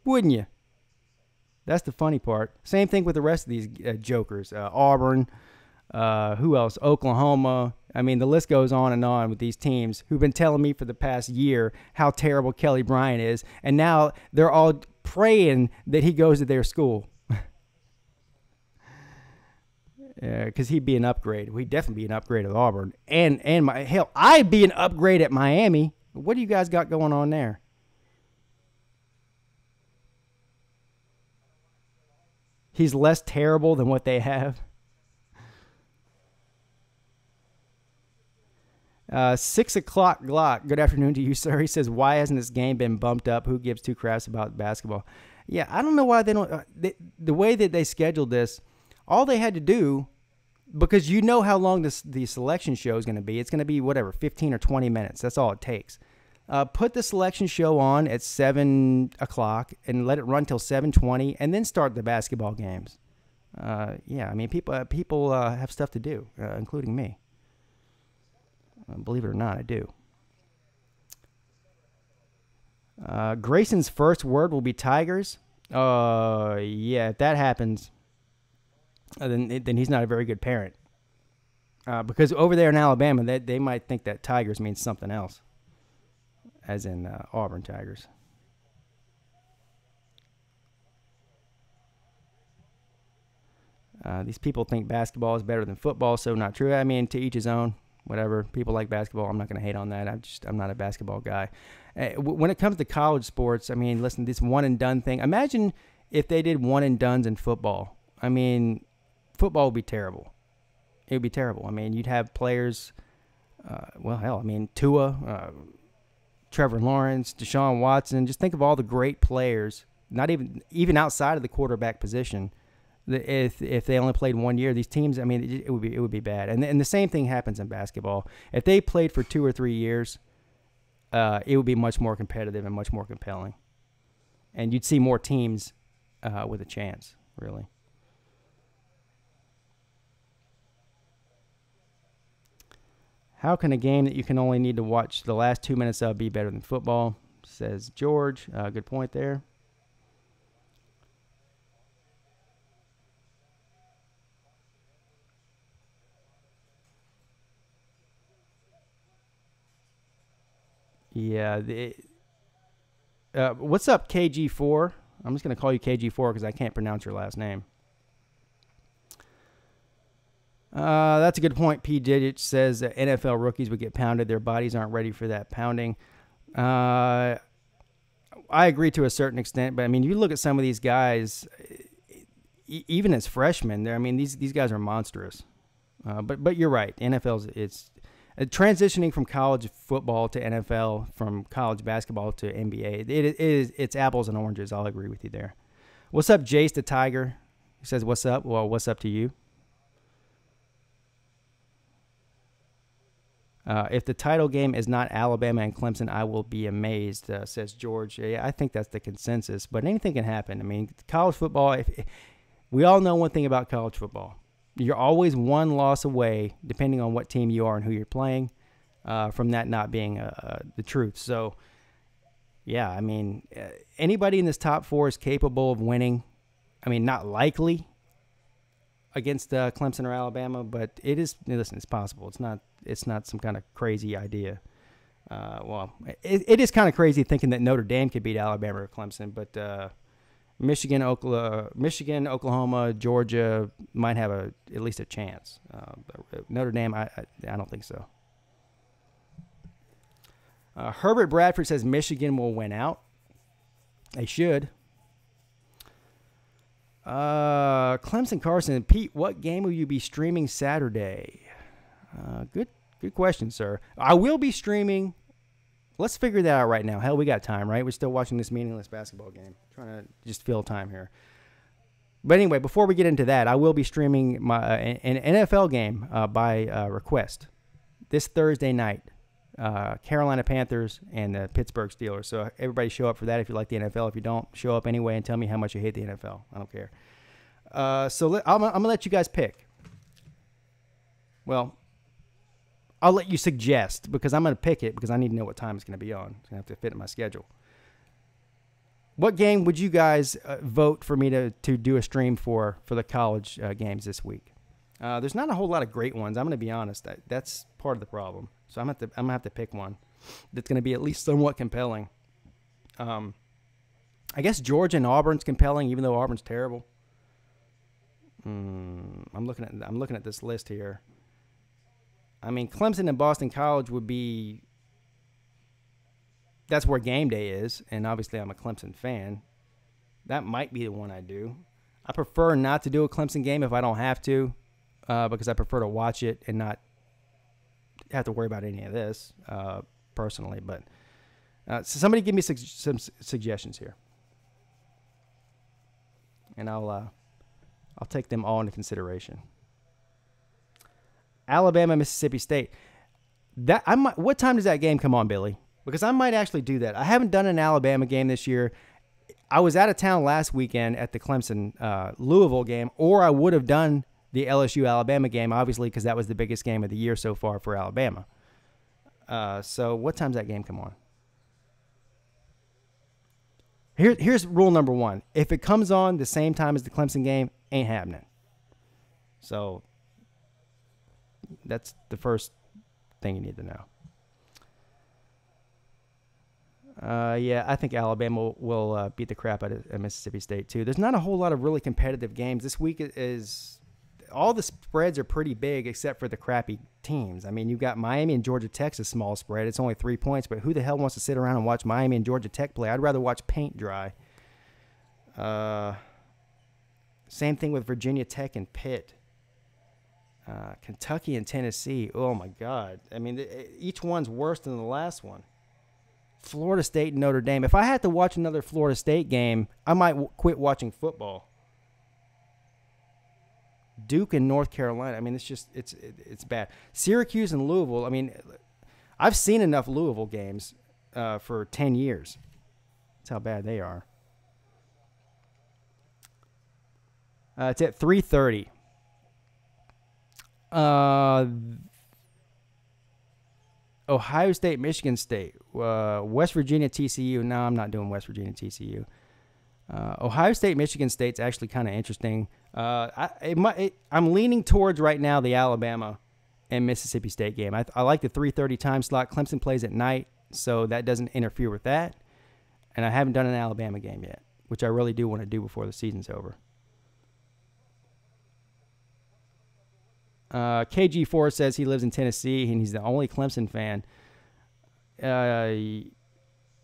Wouldn't you? That's the funny part. Same thing with the rest of these jokers. Auburn, who else? Oklahoma. I mean, the list goes on with these teams who've been telling me for the past year how terrible Kelly Bryant is, and now they're all praying that he goes to their school. Because he'd be an upgrade. He'd definitely be an upgrade at Auburn. And hell, I'd be an upgrade at Miami. What do you guys got going on there? He's less terrible than what they have. 6 o'clock Glock. Good afternoon to you, sir. He says, why hasn't this game been bumped up? Who gives two craps about basketball? Yeah, I don't know why they don't. The way that they scheduled this, all they had to do, because you know how long the selection show is going to be. It's going to be, 15 or 20 minutes. That's all it takes. Put the selection show on at 7 o'clock and let it run till 7:20, and then start the basketball games. Yeah, I mean, people have stuff to do, including me. Believe it or not, I do. Grayson's first word will be Tigers. Yeah, if that happens, then he's not a very good parent. Because over there in Alabama, they might think that Tigers means something else, as in Auburn Tigers. These people think basketball is better than football, so not true. I mean, to each his own. Whatever. People like basketball. I'm not going to hate on that. I'm not a basketball guy. When it comes to college sports, I mean, listen, this one and done thing. Imagine if they did one and dones in football. I mean, football would be terrible. It would be terrible. I mean, you'd have players, Tua, Trevor Lawrence, Deshaun Watson. Just think of all the great players, not even outside of the quarterback position. If they only played 1 year, these teams, I mean, it would be bad. And the same thing happens in basketball. If they played for 2 or 3 years, it would be much more competitive and much more compelling. And you'd see more teams with a chance, really. How can a game that you can only need to watch the last 2 minutes of be better than football? Says George. Good point there. Yeah. What's up, KG4? I'm just going to call you KG4 because I can't pronounce your last name. That's a good point. P. Digit says that NFL rookies would get pounded. Their bodies aren't ready for that pounding. I agree to a certain extent, but I mean, you look at some of these guys, even as freshmen. I mean, these guys are monstrous. But you're right. it's transitioning from college football to NFL, from college basketball to NBA. It's apples and oranges. I'll agree with you there. What's up, Jace the Tiger? He says, "What's up?" Well, what's up to you? If the title game is not Alabama and Clemson, I will be amazed, says George. Yeah, I think that's the consensus, but anything can happen. I mean, college football, we all know one thing about college football. You're always one loss away, depending on what team you are and who you're playing, from that not being the truth. So, yeah, I mean, anybody in this top four is capable of winning. I mean, not likely against Clemson or Alabama, but it is. Listen, it's possible. It's not some kind of crazy idea. Well, it is kind of crazy thinking that Notre Dame could beat Alabama or Clemson, but Michigan, Oklahoma, Georgia might have at least a chance. Notre Dame, I don't think so. Herbert Bradford says Michigan will win out. They should. Clemson Carson. Pete, what game will you be streaming Saturday? Good question, sir. I will be streaming. Let's figure that out right now. Hell, we got time, right? We're still watching this meaningless basketball game. Trying to just fill time here. But anyway, before we get into that, I will be streaming an NFL game by request this Thursday night. Carolina Panthers and the Pittsburgh Steelers. So everybody show up for that if you like the NFL. If you don't, show up anyway and tell me how much you hate the NFL. I don't care. I'm going to let you guys pick. Well, I'll let you suggest because I'm going to pick it because I need to know what time it's going to be on. It's going to have to fit in my schedule. What game would you guys vote for me to do a stream for the college games this week? There's not a whole lot of great ones. I'm going to be honest. That's part of the problem. So I'm going to have to pick one that's going to be at least somewhat compelling. I guess Georgia and Auburn's compelling, even though Auburn's terrible. I'm looking at this list here. I mean, Clemson and Boston College would be. That's where game day is, and obviously I'm a Clemson fan. That might be the one I do. I prefer not to do a Clemson game if I don't have to, because I prefer to watch it and not have to worry about any of this personally. But so somebody give me some suggestions here, and I'll take them all into consideration. Alabama, Mississippi State. What time does that game come on, Billy? Because I might actually do that. I haven't done an Alabama game this year. I was out of town last weekend at the Clemson Louisville game, or I would have done the LSU Alabama game, obviously, because that was the biggest game of the year so far for Alabama. So what time does that game come on? Here's rule number one. If it comes on the same time as the Clemson game, ain't happening. So that's the first thing you need to know. Yeah, I think Alabama will beat the crap out of Mississippi State, too. There's not a whole lot of really competitive games. This week is all the spreads are pretty big except for the crappy teams. I mean, you've got Miami and Georgia Tech's a small spread. It's only 3 points, but who the hell wants to sit around and watch Miami and Georgia Tech play? I'd rather watch paint dry. Same thing with Virginia Tech and Pitt. Kentucky and Tennessee. Oh, my God. I mean, each one's worse than the last one. Florida State and Notre Dame. If I had to watch another Florida State game, I might quit watching football. Duke and North Carolina. I mean, it's bad. Syracuse and Louisville. I mean, I've seen enough Louisville games for 10 years. That's how bad they are. It's at 3:30. Ohio State, Michigan State, West Virginia, TCU. No, I'm not doing West Virginia, TCU. Ohio State, Michigan State's actually kind of interesting. I'm leaning towards right now the Alabama and Mississippi State game. I like the 3:30 time slot. Clemson plays at night, so that doesn't interfere with that. And I haven't done an Alabama game yet, which I really do want to do before the season's over. KG4 says he lives in Tennessee and he's the only Clemson fan. I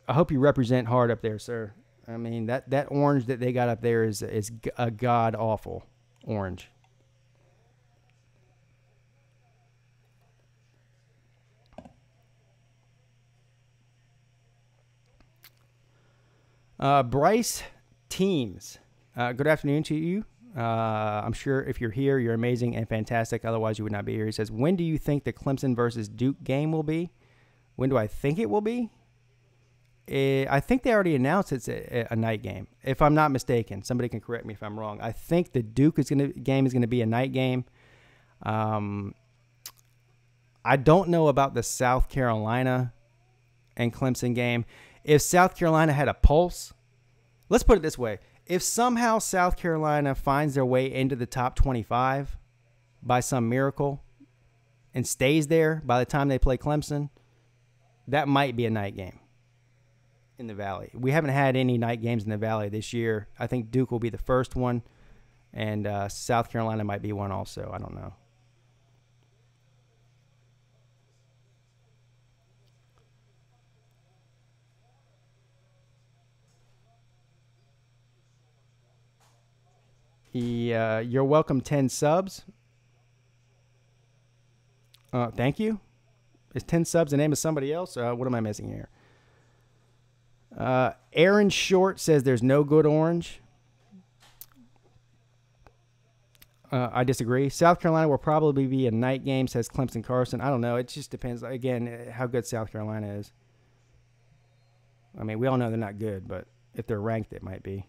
hope you represent hard up there, sir. I mean, that orange that they got up there is a god-awful orange. Bryce Teams. Good afternoon to you. I'm sure if you're here, you're amazing and fantastic. Otherwise, you would not be here. He says, when do you think the Clemson versus Duke game will be? When do I think it will be? I think they already announced it's a night game, if I'm not mistaken. Somebody can correct me if I'm wrong. I think the Duke game is going to be a night game. I don't know about the South Carolina and Clemson game. If South Carolina had a pulse, let's put it this way. If somehow South Carolina finds their way into the top 25 by some miracle and stays there by the time they play Clemson, that might be a night game in the Valley. We haven't had any night games in the Valley this year. I think Duke will be the first one, and South Carolina might be one also. I don't know. You're welcome 10 subs. Thank you. Is 10 subs the name of somebody else? What am I missing here? Aaron Short says there's no good orange. I disagree. South Carolina will probably be a night game, says Clemson Carson. I don't know. It just depends, again, how good South Carolina is. I mean, we all know they're not good, but if they're ranked, it might be.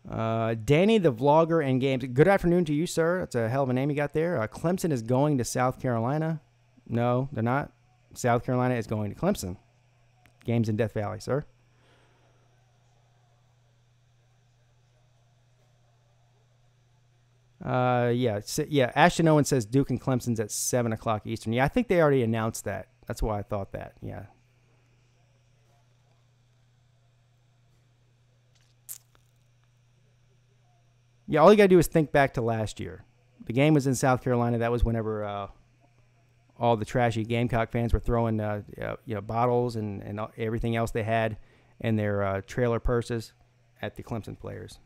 Danny the Vlogger and Games. Good afternoon to you, sir. That's a hell of a name you got there. Clemson is going to South Carolina. No, they're not. South Carolina is going to Clemson. Games in Death Valley, sir. Yeah. Ashton Owen says Duke and Clemson's at 7 o'clock Eastern. Yeah, I think they already announced that. That's why I thought that. Yeah. Yeah, all you got to do is think back to last year. The game was in South Carolina. That was whenever all the trashy Gamecock fans were throwing bottles and everything else they had in their trailer purses at the Clemson players.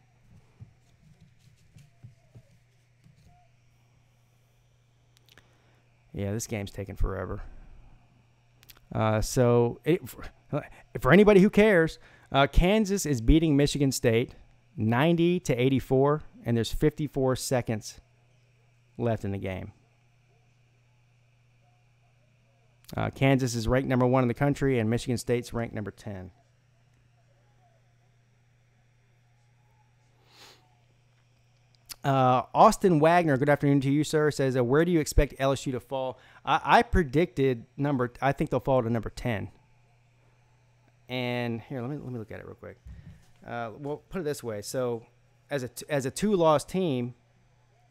Yeah, this game's taking forever. For anybody who cares, Kansas is beating Michigan State 90-84, and there's 54 seconds left in the game. Kansas is ranked number 1 in the country, and Michigan State's ranked number 10. Austin Wagner, good afternoon to you, sir, says, where do you expect LSU to fall? I predicted I think they'll fall to number 10. And here, let me look at it real quick. Well, put it this way. So as a 2-loss team,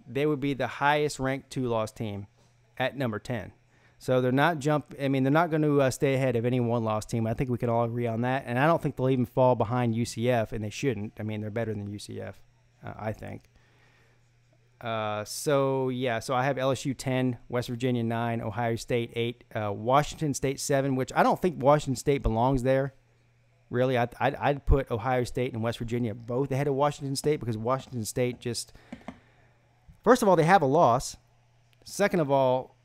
they would be the highest ranked 2-loss team at number 10. So they're not they're not going to stay ahead of any 1-loss team. I think we can all agree on that. And I don't think they'll even fall behind UCF, and they shouldn't. I mean, they're better than UCF, I think. So I have LSU 10, West Virginia 9, Ohio State 8, Washington State 7, which I don't think Washington State belongs there. Really, I'd put Ohio State and West Virginia both ahead of Washington State, because Washington State just, first of all, they have a loss. Second of all,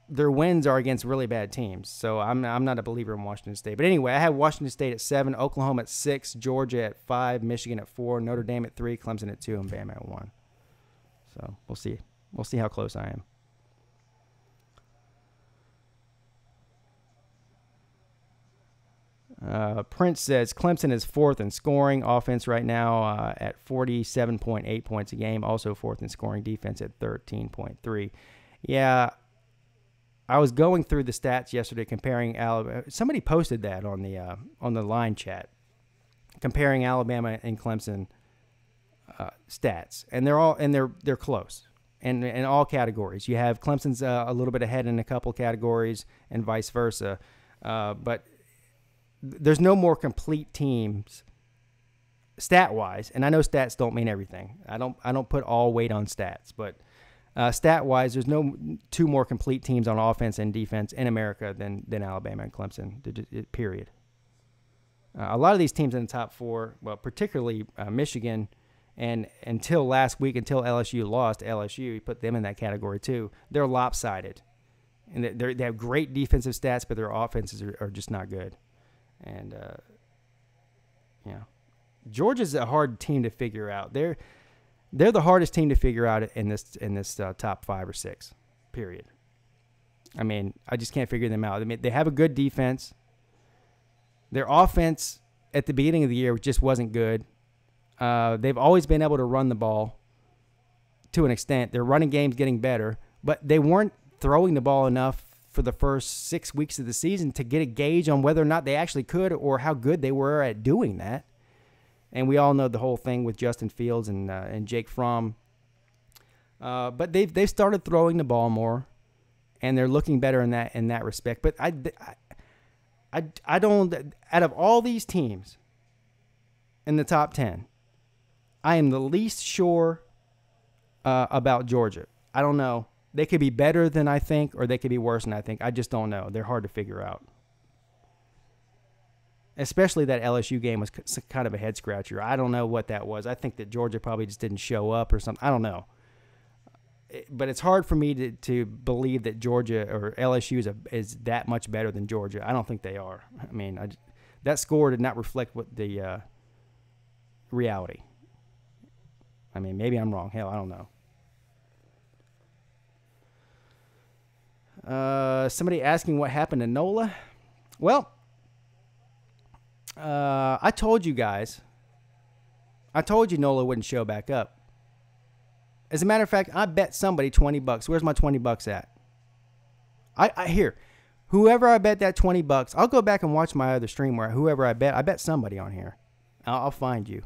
their wins are against really bad teams. So I'm not a believer in Washington State. But anyway, I have Washington State at 7, Oklahoma at 6, Georgia at 5, Michigan at 4, Notre Dame at 3, Clemson at 2, and Bama at 1. So we'll see. We'll see how close I am. Prince says Clemson is 4th in scoring offense right now at 47.8 points a game. Also 4th in scoring defense at 13.3. Yeah, I was going through the stats yesterday comparing Alabama. Somebody posted that on the line chat, comparing Alabama and Clemson stats, and they're close, and in all categories. You have Clemson's a little bit ahead in a couple categories, and vice versa. But there's no more complete teams stat-wise, and I know stats don't mean everything. I don't put all weight on stats, but stat-wise, there's no 2 more complete teams on offense and defense in America than Alabama and Clemson. Period. A lot of these teams in the top 4, well, particularly Michigan, and until last week, until LSU lost LSU, you put them in that category too. They're lopsided, and they have great defensive stats, but their offenses are just not good. And Georgia's a hard team to figure out. They're the hardest team to figure out in this top 5 or 6. Period. I mean, I just can't figure them out. I mean, they have a good defense. Their offense at the beginning of the year just wasn't good. They've always been able to run the ball to an extent. Their running game's getting better, but they weren't throwing the ball enough for the first 6 weeks of the season to get a gauge on whether or not they actually could, or how good they were at doing that. And we all know the whole thing with Justin Fields and Jake Fromm. But they've started throwing the ball more, and they're looking better in that respect. But I don't, out of all these teams in the top 10, I am the least sure about Georgia. I don't know. They could be better than I think, or they could be worse than I think. I just don't know. They're hard to figure out. Especially that LSU game was kind of a head-scratcher. I don't know what that was. I think that Georgia probably just didn't show up or something. I don't know. But it's hard for me to believe that Georgia or LSU is that much better than Georgia. I don't think they are. I mean, that score did not reflect what the reality. I mean, maybe I'm wrong. Hell, I don't know. Somebody asking what happened to NOLA. Well, I told you guys. I told you NOLA wouldn't show back up. As a matter of fact, I bet somebody $20. Where's my $20 at? I here. Whoever I bet that $20, I'll go back and watch my other stream where whoever I bet somebody on here. I'll find you.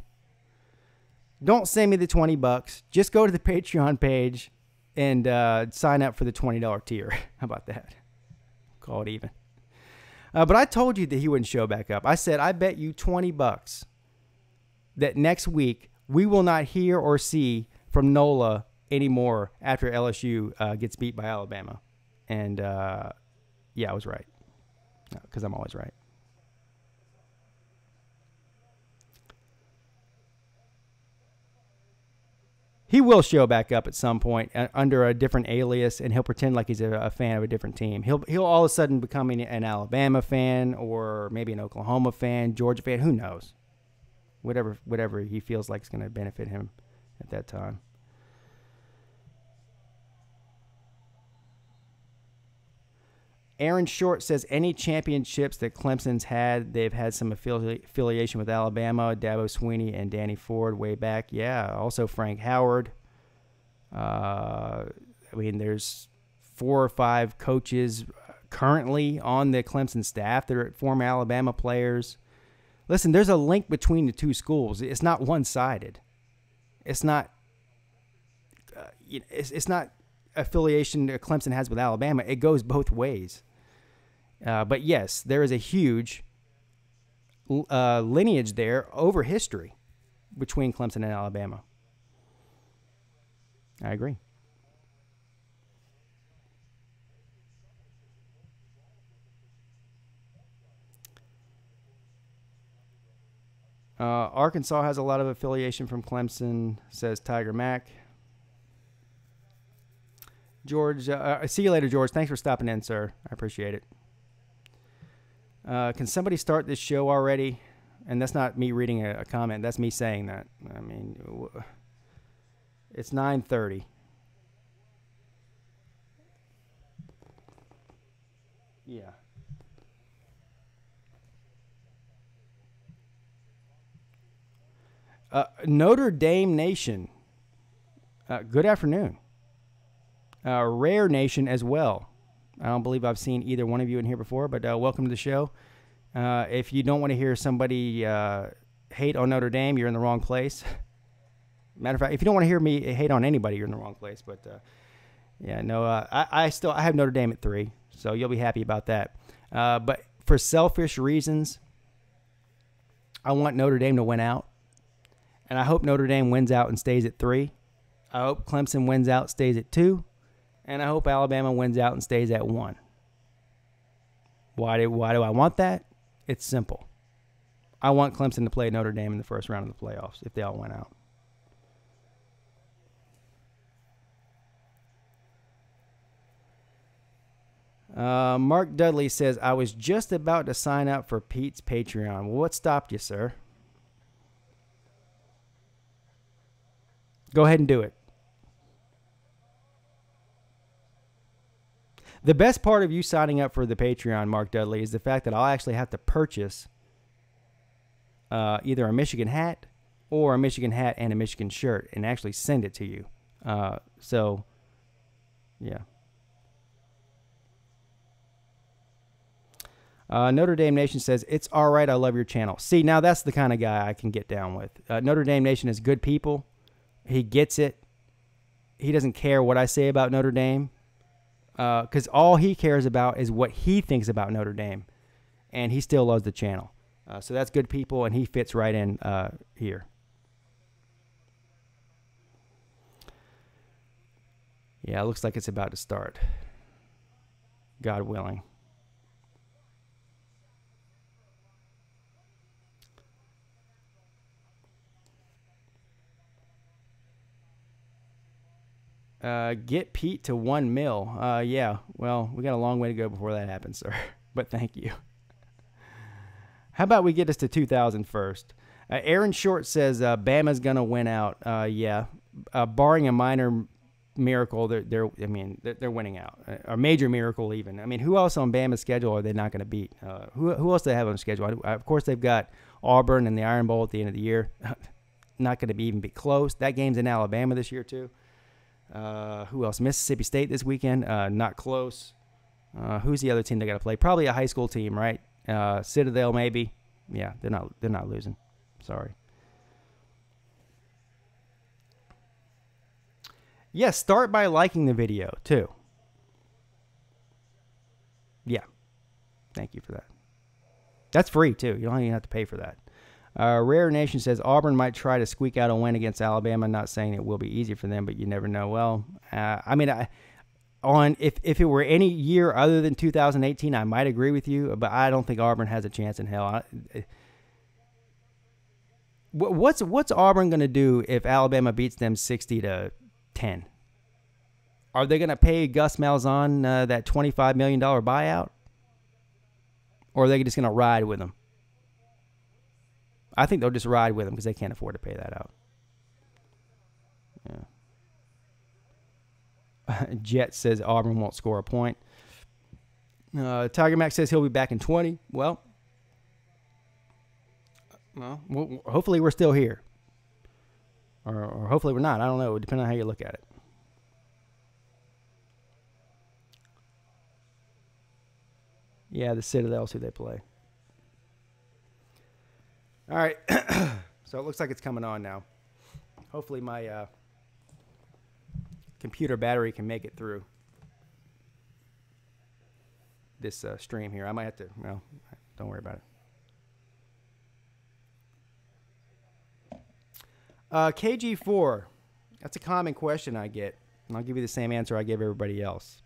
Don't send me the $20. Just go to the Patreon page and sign up for the $20 tier. How about that? Call it even. But I told you that he wouldn't show back up. I said, I bet you $20 that next week we will not hear or see from NOLA anymore after LSU gets beat by Alabama. And, yeah, I was right. Because I'm always right. he will show back up at some point under a different alias, and he'll pretend like he's a fan of a different team. He'll all of a sudden become an Alabama fan, or maybe an Oklahoma fan, Georgia fan. Who knows? Whatever he feels like is going to benefit him at that time. Aaron Short says any championships that Clemson's had, they've had some affiliation with Alabama, Dabo Swinney and Danny Ford way back. Yeah, also Frank Howard. I mean, there's 4 or 5 coaches currently on the Clemson staff that are former Alabama players. Listen, there's a link between the two schools. It's not one-sided. It's not. It's not affiliation that Clemson has with Alabama. It goes both ways. But yes, there is a huge lineage there over history between Clemson and Alabama. I agree. Arkansas has a lot of affiliation from Clemson, says Tiger Mac. George, see you later, George. Thanks for stopping in, sir. I appreciate it. Can somebody start this show already? And that's not me reading a comment. That's me saying that. I mean, it's 9:30. Yeah. Notre Dame Nation. Good afternoon. Rare Nation as well. I don't believe I've seen either one of you in here before, but welcome to the show. If you don't want to hear somebody hate on Notre Dame, you're in the wrong place. Matter of fact, if you don't want to hear me hate on anybody, you're in the wrong place. But yeah, no, I have Notre Dame at 3, so you'll be happy about that. But for selfish reasons, I want Notre Dame to win out, and I hope Notre Dame wins out and stays at 3. I hope Clemson wins out, stays at 2. And I hope Alabama wins out and stays at 1. Why do I want that? It's simple. I want Clemson to play Notre Dame in the first round of the playoffs if they all went out. Mark Dudley says, I was just about to sign up for Pete's Patreon. Well, what stopped you, sir? Go ahead and do it. The best part of you signing up for the Patreon, Mark Dudley, is the fact that I'll actually have to purchase either a Michigan hat or a Michigan hat and a Michigan shirt and actually send it to you. So, yeah. Notre Dame Nation says, it's all right, I love your channel. See, now that's the kind of guy I can get down with. Notre Dame Nation is good people. He gets it. He doesn't care what I say about Notre Dame. Because all he cares about is what he thinks about Notre Dame, and he still loves the channel. So that's good people, and he fits right in here. Yeah, it looks like it's about to start. God willing. Get Pete to 1 mil. Yeah, well, we got a long way to go before that happens, sir. But thank you. How about we get us to 2,000 first? Aaron Short says Bama's gonna win out. Yeah, barring a minor miracle, they're winning out. A major miracle, even. I mean, who else on Bama's schedule are they not going to beat? Who else do they have on the schedule? Of course, they've got Auburn and the Iron Bowl at the end of the year. Not going to even be close. That game's in Alabama this year too. Who else? Mississippi State this weekend. Not close. Who's the other team they got to play? Probably a high school team, right? Citadel, maybe. Yeah, they're not losing. Sorry. Yes, start by liking the video too. Yeah, thank you for that. That's free too. You don't even have to pay for that. Rare Nation says Auburn might try to squeak out a win against Alabama. Not saying it will be easy for them, but you never know. Well, if it were any year other than 2018, I might agree with you, but I don't think Auburn has a chance in hell. What's Auburn going to do if Alabama beats them 60-10? Are they going to pay Gus Malzahn that $25 million buyout? Or are they just going to ride with him? I think they'll just ride with him because they can't afford to pay that out. Yeah. Jet says Auburn won't score a point. Tiger Mac says he'll be back in 20. Well, hopefully we're still here. Or hopefully we're not. I don't know. Depending on how you look at it. Yeah, the Citadel's who they play. All right. So it looks like it's coming on now. Hopefully my computer battery can make it through this stream here. I might have to, well, don't worry about it. KG4, that's a common question I get, and I'll give you the same answer I give everybody else.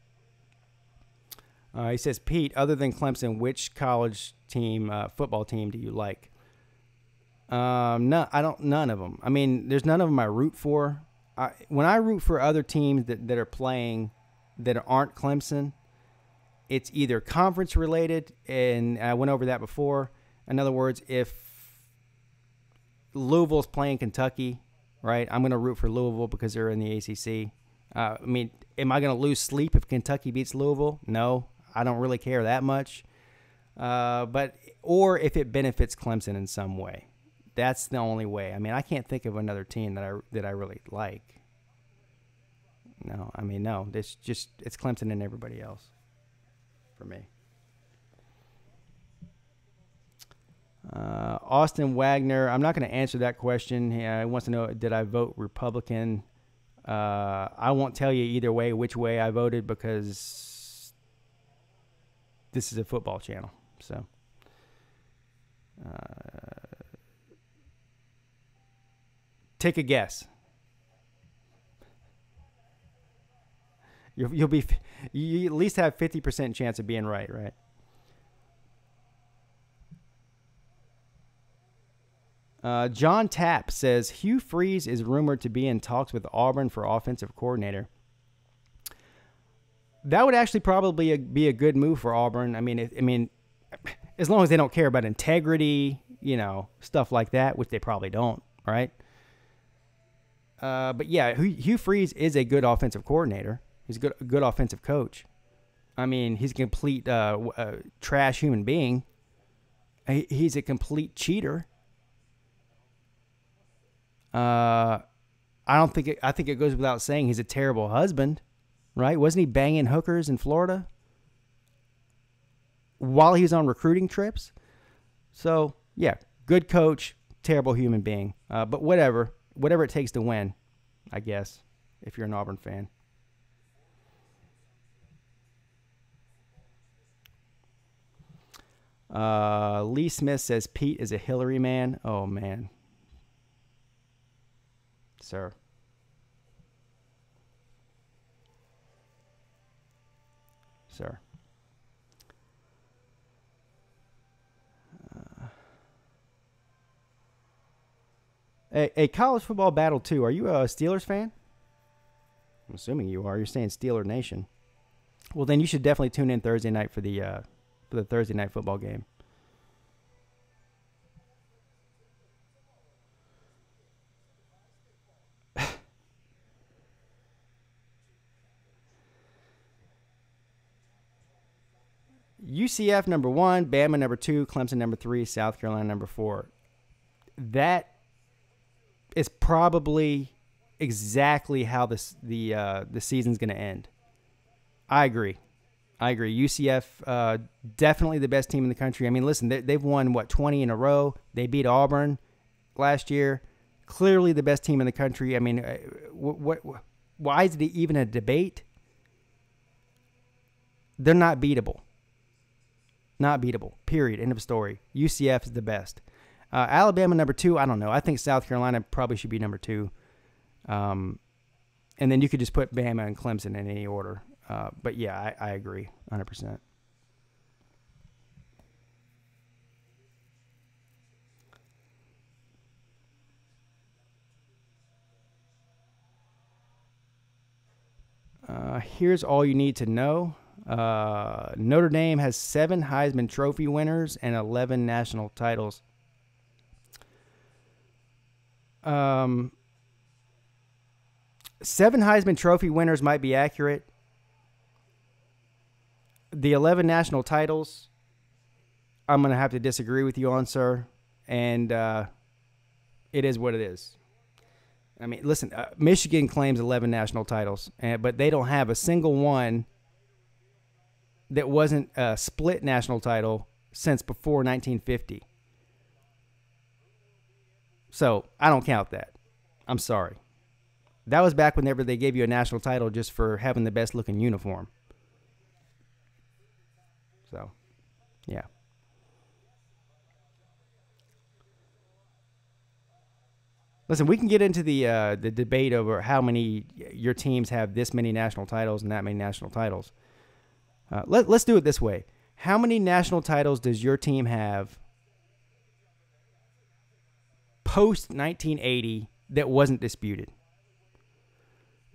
He says, Pete, other than Clemson, which college team, football team do you like? None of them. I mean, there's none of them I root for. When I root for other teams that are playing that aren't Clemson, it's either conference related, and I went over that before. In other words, if Louisville's playing Kentucky, right, I'm going to root for Louisville because they're in the ACC. I mean, am I going to lose sleep if Kentucky beats Louisville? No, I don't really care that much. Or if it benefits Clemson in some way. That's the only way. I mean, I can't think of another team that I really like. No, I mean, no. It's Clemson and everybody else for me. Austin Wagner, I'm not going to answer that question. He wants to know, did I vote Republican? I won't tell you either way which way I voted because this is a football channel. So, take a guess. You at least have 50% chance of being right, right? John Tapp says Hugh Freeze is rumored to be in talks with Auburn for offensive coordinator. That would actually probably be a good move for Auburn. I mean, as long as they don't care about integrity, stuff like that, which they probably don't, right? But yeah, Hugh Freeze is a good offensive coordinator. He's a good offensive coach. I mean, he's a complete trash human being. He's a complete cheater. I think it goes without saying he's a terrible husband, right? Wasn't he banging hookers in Florida while he was on recruiting trips? So yeah, good coach, terrible human being. But whatever it takes to win, I guess, if you're an Auburn fan. Lee Smith says Pete is a Hillary man. Oh man. Sir. A college football battle too. Are you a Steelers fan? I'm assuming you are. You're saying Steeler Nation. Well, then you should definitely tune in Thursday night for the Thursday night football game. UCF number 1, Bama number 2, Clemson number 3, South Carolina number 4. That is probably exactly how the season's going to end. I agree. UCF, definitely the best team in the country. I mean, listen, they've won, 20 in a row. They beat Auburn last year. Clearly the best team in the country. I mean, why is it even a debate? They're not beatable. Not beatable, period. End of story. UCF is the best. Alabama number 2, I don't know. I think South Carolina probably should be number 2. And then you could just put Bama and Clemson in any order. But yeah, I agree 100%. Here's all you need to know. Notre Dame has 7 Heisman Trophy winners and 11 national titles. 7 Heisman Trophy winners might be accurate. The 11 national titles, I'm going to have to disagree with you on, sir. And it is what it is. I mean, listen, Michigan claims 11 national titles, but they don't have a single one that wasn't a split national title since before 1950. So I don't count that. I'm sorry. That was back whenever they gave you a national title just for having the best looking uniform. So, yeah. Listen, we can get into the debate over how many your teams have this many national titles and that many national titles. Let's do it this way. How many national titles does your team have post-1980 that wasn't disputed?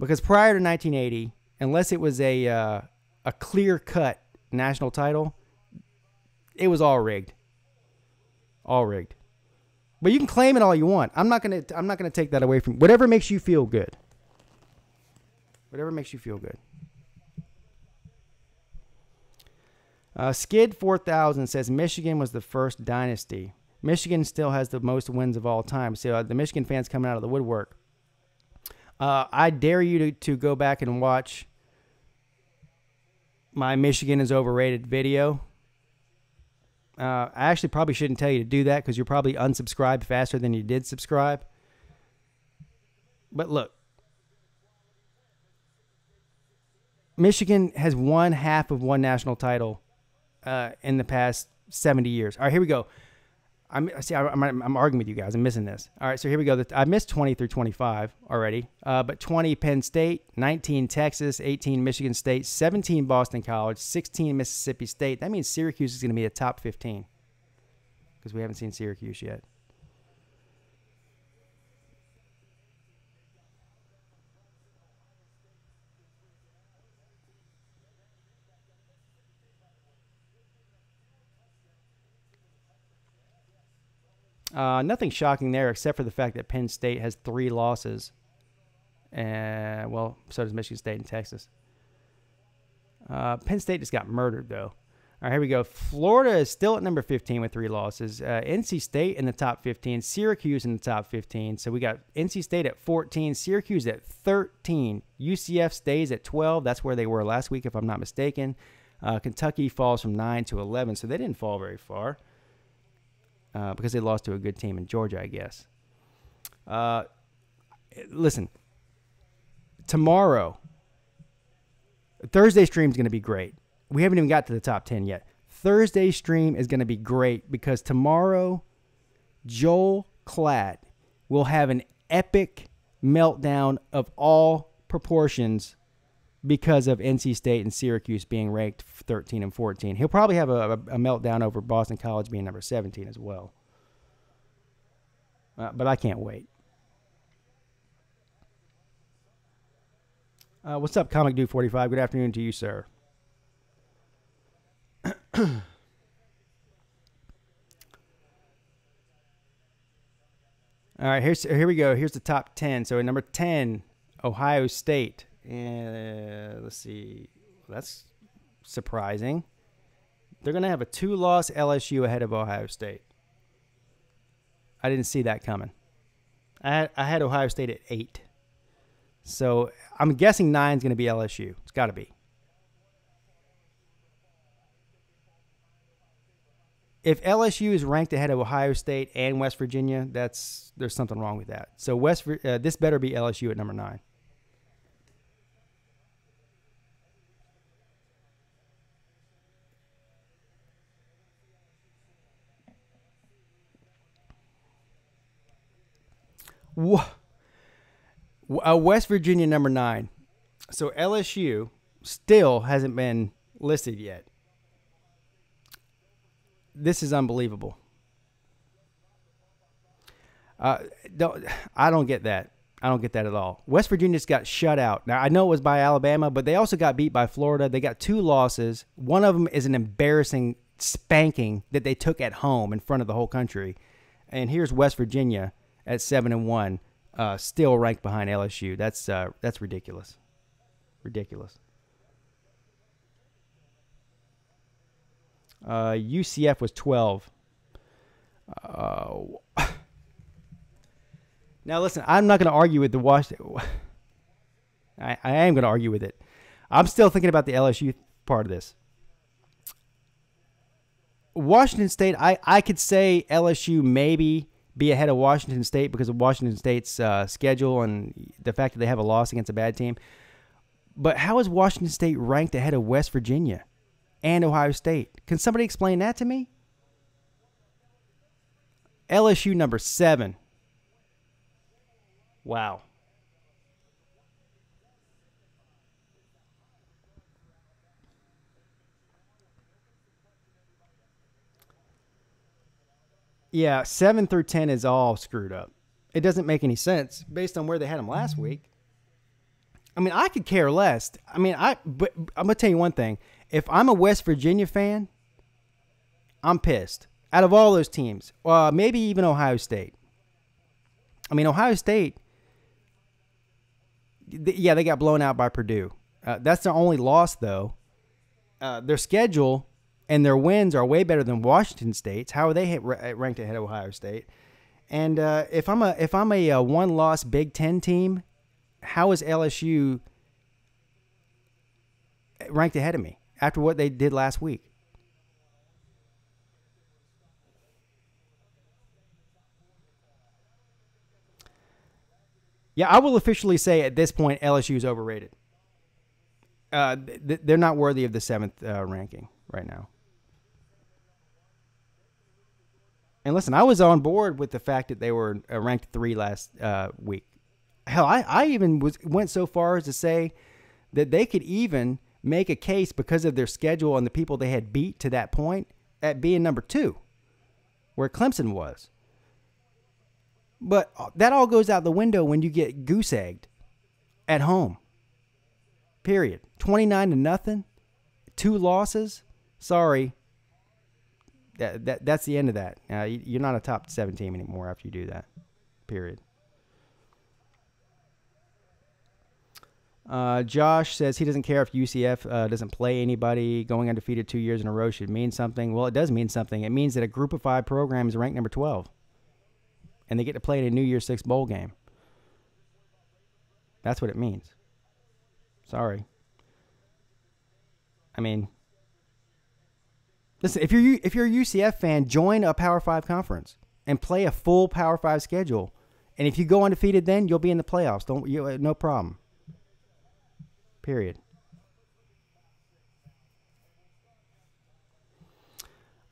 Because prior to 1980, unless it was a clear-cut national title, it was all rigged. All rigged. But you can claim it all you want. I'm not gonna take that away from you. Whatever makes you feel good. Whatever makes you feel good. Skid 4000 says Michigan was the first dynasty. Michigan still has the most wins of all time. So the Michigan fans coming out of the woodwork. I dare you to go back and watch my Michigan is overrated video. I actually probably shouldn't tell you to do that because you're probably unsubscribed faster than you did subscribe. But look, Michigan has won half of one national title in the past 70 years. All right, here we go. I'm arguing with you guys. I'm missing this. All right, so here we go. I missed 20 through 25 already, but 20 Penn State, 19 Texas, 18 Michigan State, 17 Boston College, 16 Mississippi State. That means Syracuse is going to be a top 15 because we haven't seen Syracuse yet. Nothing shocking there except for the fact that Penn State has 3 losses. Well, so does Michigan State and Texas. Penn State just got murdered, though. All right, here we go. Florida is still at number 15 with 3 losses. NC State in the top 15. Syracuse in the top 15. So we got NC State at 14. Syracuse at 13. UCF stays at 12. That's where they were last week, if I'm not mistaken. Kentucky falls from 9 to 11, so they didn't fall very far. Because they lost to a good team in Georgia, I guess. Listen, tomorrow, Thursday stream is going to be great. We haven't even got to the top 10 yet. Thursday stream is going to be great because tomorrow, Joel Klatt will have an epic meltdown of all proportions because of NC State and Syracuse being ranked 13 and 14. He'll probably have a meltdown over Boston College being number 17 as well. But I can't wait. What's up, Comic Dude 45? Good afternoon to you, sir. All right, here we go. Here's the top 10. So at number 10, Ohio State. Let's see. That's surprising. They're going to have a 2-loss LSU ahead of Ohio State. I didn't see that coming. I had Ohio State at 8. So I'm guessing 9 is going to be LSU. It's got to be. If LSU is ranked ahead of Ohio State and West Virginia, there's something wrong with that. So this better be LSU at number 9. West Virginia number 9. So LSU still hasn't been listed yet. This is unbelievable. I don't get that. I don't get that at all. West Virginia just got shut out. Now, I know it was by Alabama, but they also got beat by Florida. They got 2 losses. One of them is an embarrassing spanking that they took at home in front of the whole country. And here's West Virginia at 7-1, still ranked behind LSU. That's ridiculous. Ridiculous. UCF was 12. Now, listen, I'm not going to argue with the Washington. I am going to argue with it. I'm still thinking about the LSU part of this. Washington State, I could say LSU maybe be ahead of Washington State because of Washington State's schedule and the fact that they have a loss against a bad team. But how is Washington State ranked ahead of West Virginia and Ohio State? Can somebody explain that to me? LSU number 7. Wow. Yeah, 7 through 10 is all screwed up. It doesn't make any sense based on where they had them last week. I mean, I could care less. I mean, but I'm going to tell you one thing. If I'm a West Virginia fan, I'm pissed. Out of all those teams, maybe even Ohio State. I mean, Ohio State, they got blown out by Purdue. That's their only loss, though. Their schedule and their wins are way better than Washington State's. How are they ranked ahead of Ohio State? And if I'm a one-loss Big Ten team, how is LSU ranked ahead of me after what they did last week? Yeah, I will officially say at this point LSU is overrated. They're not worthy of the 7th ranking right now. And listen, I was on board with the fact that they were ranked 3 last week. Hell, I even went so far as to say that they could even make a case because of their schedule and the people they had beat to that point at being number 2, where Clemson was. But that all goes out the window when you get goose-egged at home. Period. 29-0, 2 losses. Sorry. That's the end of that. You're not a top 7 team anymore after you do that. Period. Josh says he doesn't care if UCF doesn't play anybody. Going undefeated 2 years in a row should mean something. Well, it does mean something. It means that a group of 5 program is ranked number 12. And they get to play in a New Year's 6 bowl game. That's what it means. Sorry. I mean, listen, if you're a UCF fan, join a Power 5 conference and play a full Power 5 schedule. And if you go undefeated, then you'll be in the playoffs. No problem. Period.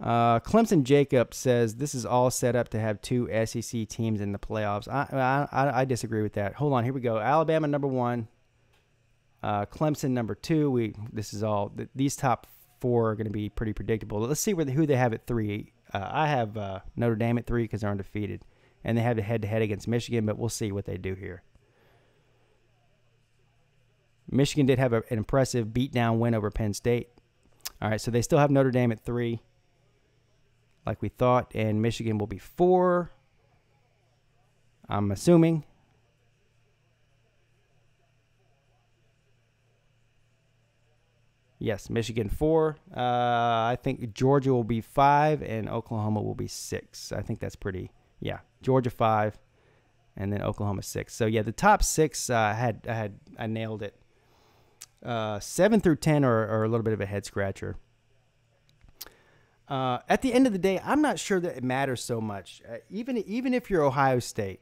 Clemson Jacob says this is all set up to have 2 SEC teams in the playoffs. I disagree with that. Hold on, here we go. Alabama number 1, Clemson number 2. These top 4 are going to be pretty predictable. Let's see who they have at 3. I have Notre Dame at 3 because they're undefeated, and they have the head-to-head against Michigan. But we'll see what they do here. Michigan did have an impressive beatdown win over Penn State. All right, so they still have Notre Dame at 3. Like we thought, and Michigan will be 4, I'm assuming. Yes, Michigan 4. I think Georgia will be 5, and Oklahoma will be 6. I think that's pretty, yeah. Georgia 5, and then Oklahoma 6. So, yeah, the top 6, I nailed it. 7 through 10 are a little bit of a head-scratcher. At the end of the day, I'm not sure that it matters so much. Even if you're Ohio State,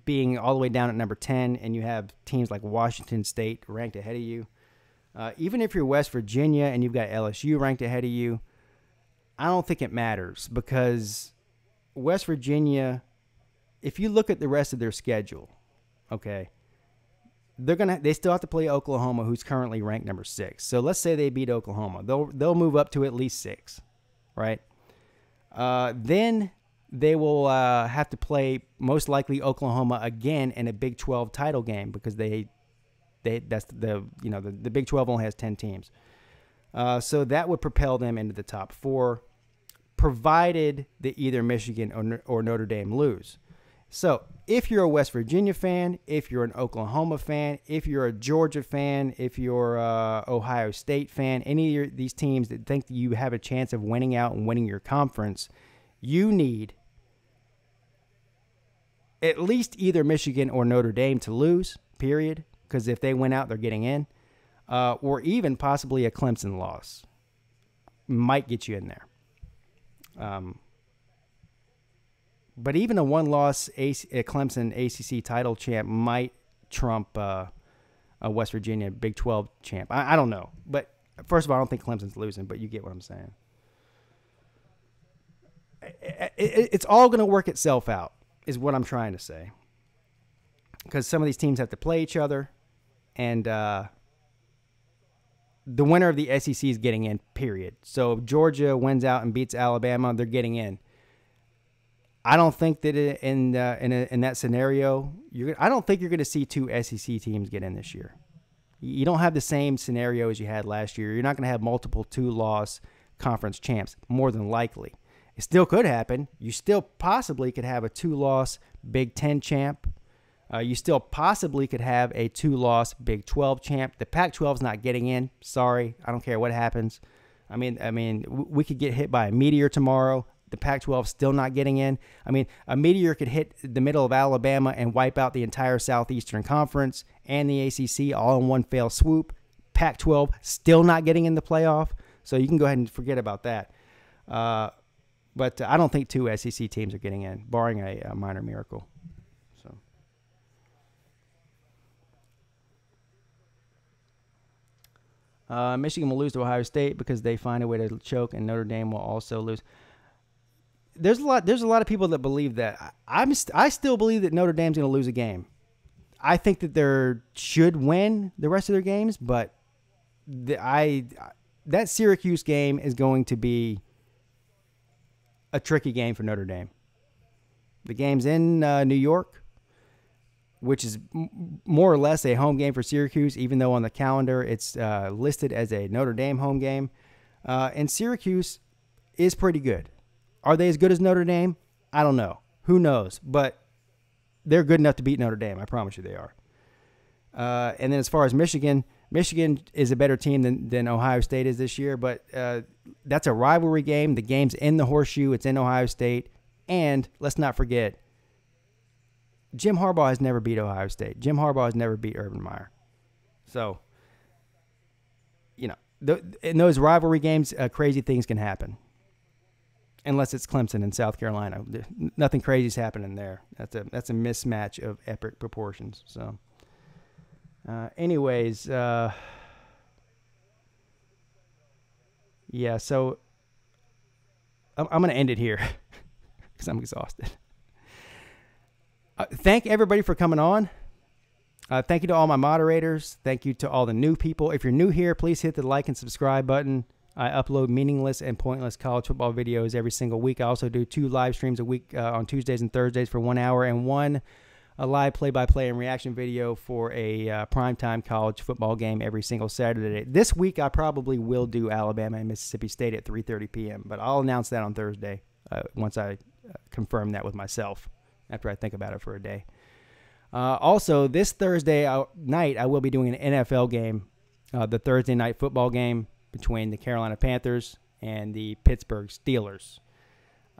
being all the way down at number 10, and you have teams like Washington State ranked ahead of you, even if you're West Virginia and you've got LSU ranked ahead of you, I don't think it matters because West Virginia, if you look at the rest of their schedule, okay, they still have to play Oklahoma, who's currently ranked number 6. So let's say they beat Oklahoma, they'll move up to at least 6. Right? Then they will have to play most likely Oklahoma again in a Big 12 title game because the Big 12 only has 10 teams. So that would propel them into the top 4, provided that either Michigan or Notre Dame lose. So if you're a West Virginia fan, if you're an Oklahoma fan, if you're a Georgia fan, if you're a Ohio State fan, any of these teams that think that you have a chance of winning out and winning your conference, you need at least either Michigan or Notre Dame to lose, period, because if they win out, they're getting in, or even possibly a Clemson loss might get you in there. But even a one-loss Clemson ACC title champ might trump a West Virginia Big 12 champ. I don't know. But first of all, I don't think Clemson's losing, but you get what I'm saying. It's all going to work itself out is what I'm trying to say. Because some of these teams have to play each other, and the winner of the SEC is getting in, period. So if Georgia wins out and beats Alabama, they're getting in. I don't think that in that scenario, I don't think you're going to see 2 SEC teams get in this year. You don't have the same scenario as you had last year. You're not going to have multiple 2-loss conference champs, more than likely. It still could happen. You still possibly could have a 2-loss Big 10 champ. You still possibly could have a 2-loss Big 12 champ. The Pac-12 is not getting in. Sorry, I don't care what happens. I mean, we could get hit by a meteor tomorrow. The Pac-12 still not getting in. I mean, a meteor could hit the middle of Alabama and wipe out the entire Southeastern Conference and the ACC all in one fell swoop. Pac-12 still not getting in the playoff. So you can go ahead and forget about that. But I don't think 2 SEC teams are getting in, barring a minor miracle. So Michigan will lose to Ohio State because they find a way to choke, and Notre Dame will also lose. There's a lot of people that believe that. I still believe that Notre Dame's going to lose a game. I think that they should win the rest of their games, but that Syracuse game is going to be a tricky game for Notre Dame. The game's in New York, which is more or less a home game for Syracuse, even though on the calendar it's listed as a Notre Dame home game. And Syracuse is pretty good. Are they as good as Notre Dame? I don't know. Who knows? But they're good enough to beat Notre Dame. I promise you they are. And then as far as Michigan is a better team than Ohio State is this year. But that's a rivalry game. The game's in the Horseshoe. It's in Ohio State. And let's not forget, Jim Harbaugh has never beat Ohio State. Jim Harbaugh has never beat Urban Meyer. So, in those rivalry games, crazy things can happen. Unless it's Clemson in South Carolina. Nothing crazy's happening there. That's a mismatch of epic proportions. So, anyways, yeah, so I'm going to end it here because I'm exhausted. Thank everybody for coming on. Thank you to all my moderators. Thank you to all the new people. If you're new here, please hit the like and subscribe button. I upload meaningless and pointless college football videos every single week. I also do 2 live streams a week on Tuesdays and Thursdays for 1 hour, and a live play-by-play and reaction video for a primetime college football game every single Saturday. This week, I probably will do Alabama and Mississippi State at 3:30 p.m., but I'll announce that on Thursday once I confirm that with myself after I think about it for a day. Also, this Thursday night, I will be doing an NFL game, the Thursday night football game between the Carolina Panthers and the Pittsburgh Steelers.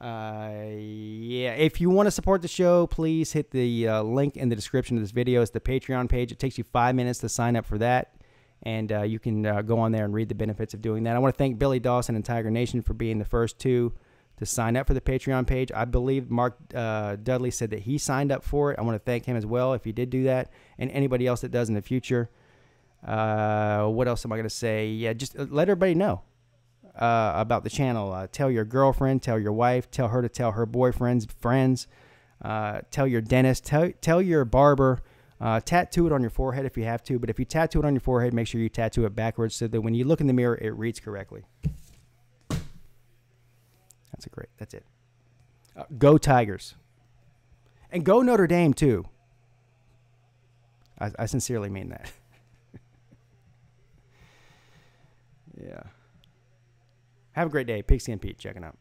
Yeah, if you want to support the show, please hit the link in the description of this video. It's the Patreon page. It takes you 5 minutes to sign up for that, and you can go on there and read the benefits of doing that. I want to thank Billy Dawson and Tiger Nation for being the first 2 to sign up for the Patreon page. I believe Mark Dudley said that he signed up for it. I want to thank him as well if he did do that, and anybody else that does in the future. What else am I going to say? Yeah, just let everybody know about the channel. Tell your girlfriend, tell your wife, tell her to tell her boyfriend's friends, tell your dentist, tell your barber, tattoo it on your forehead if you have to, but if you tattoo it on your forehead, make sure you tattoo it backwards so that when you look in the mirror, it reads correctly. That's it. Go Tigers. And go Notre Dame, too. I sincerely mean that. Yeah. Have a great day. Pigskin Pete checking out.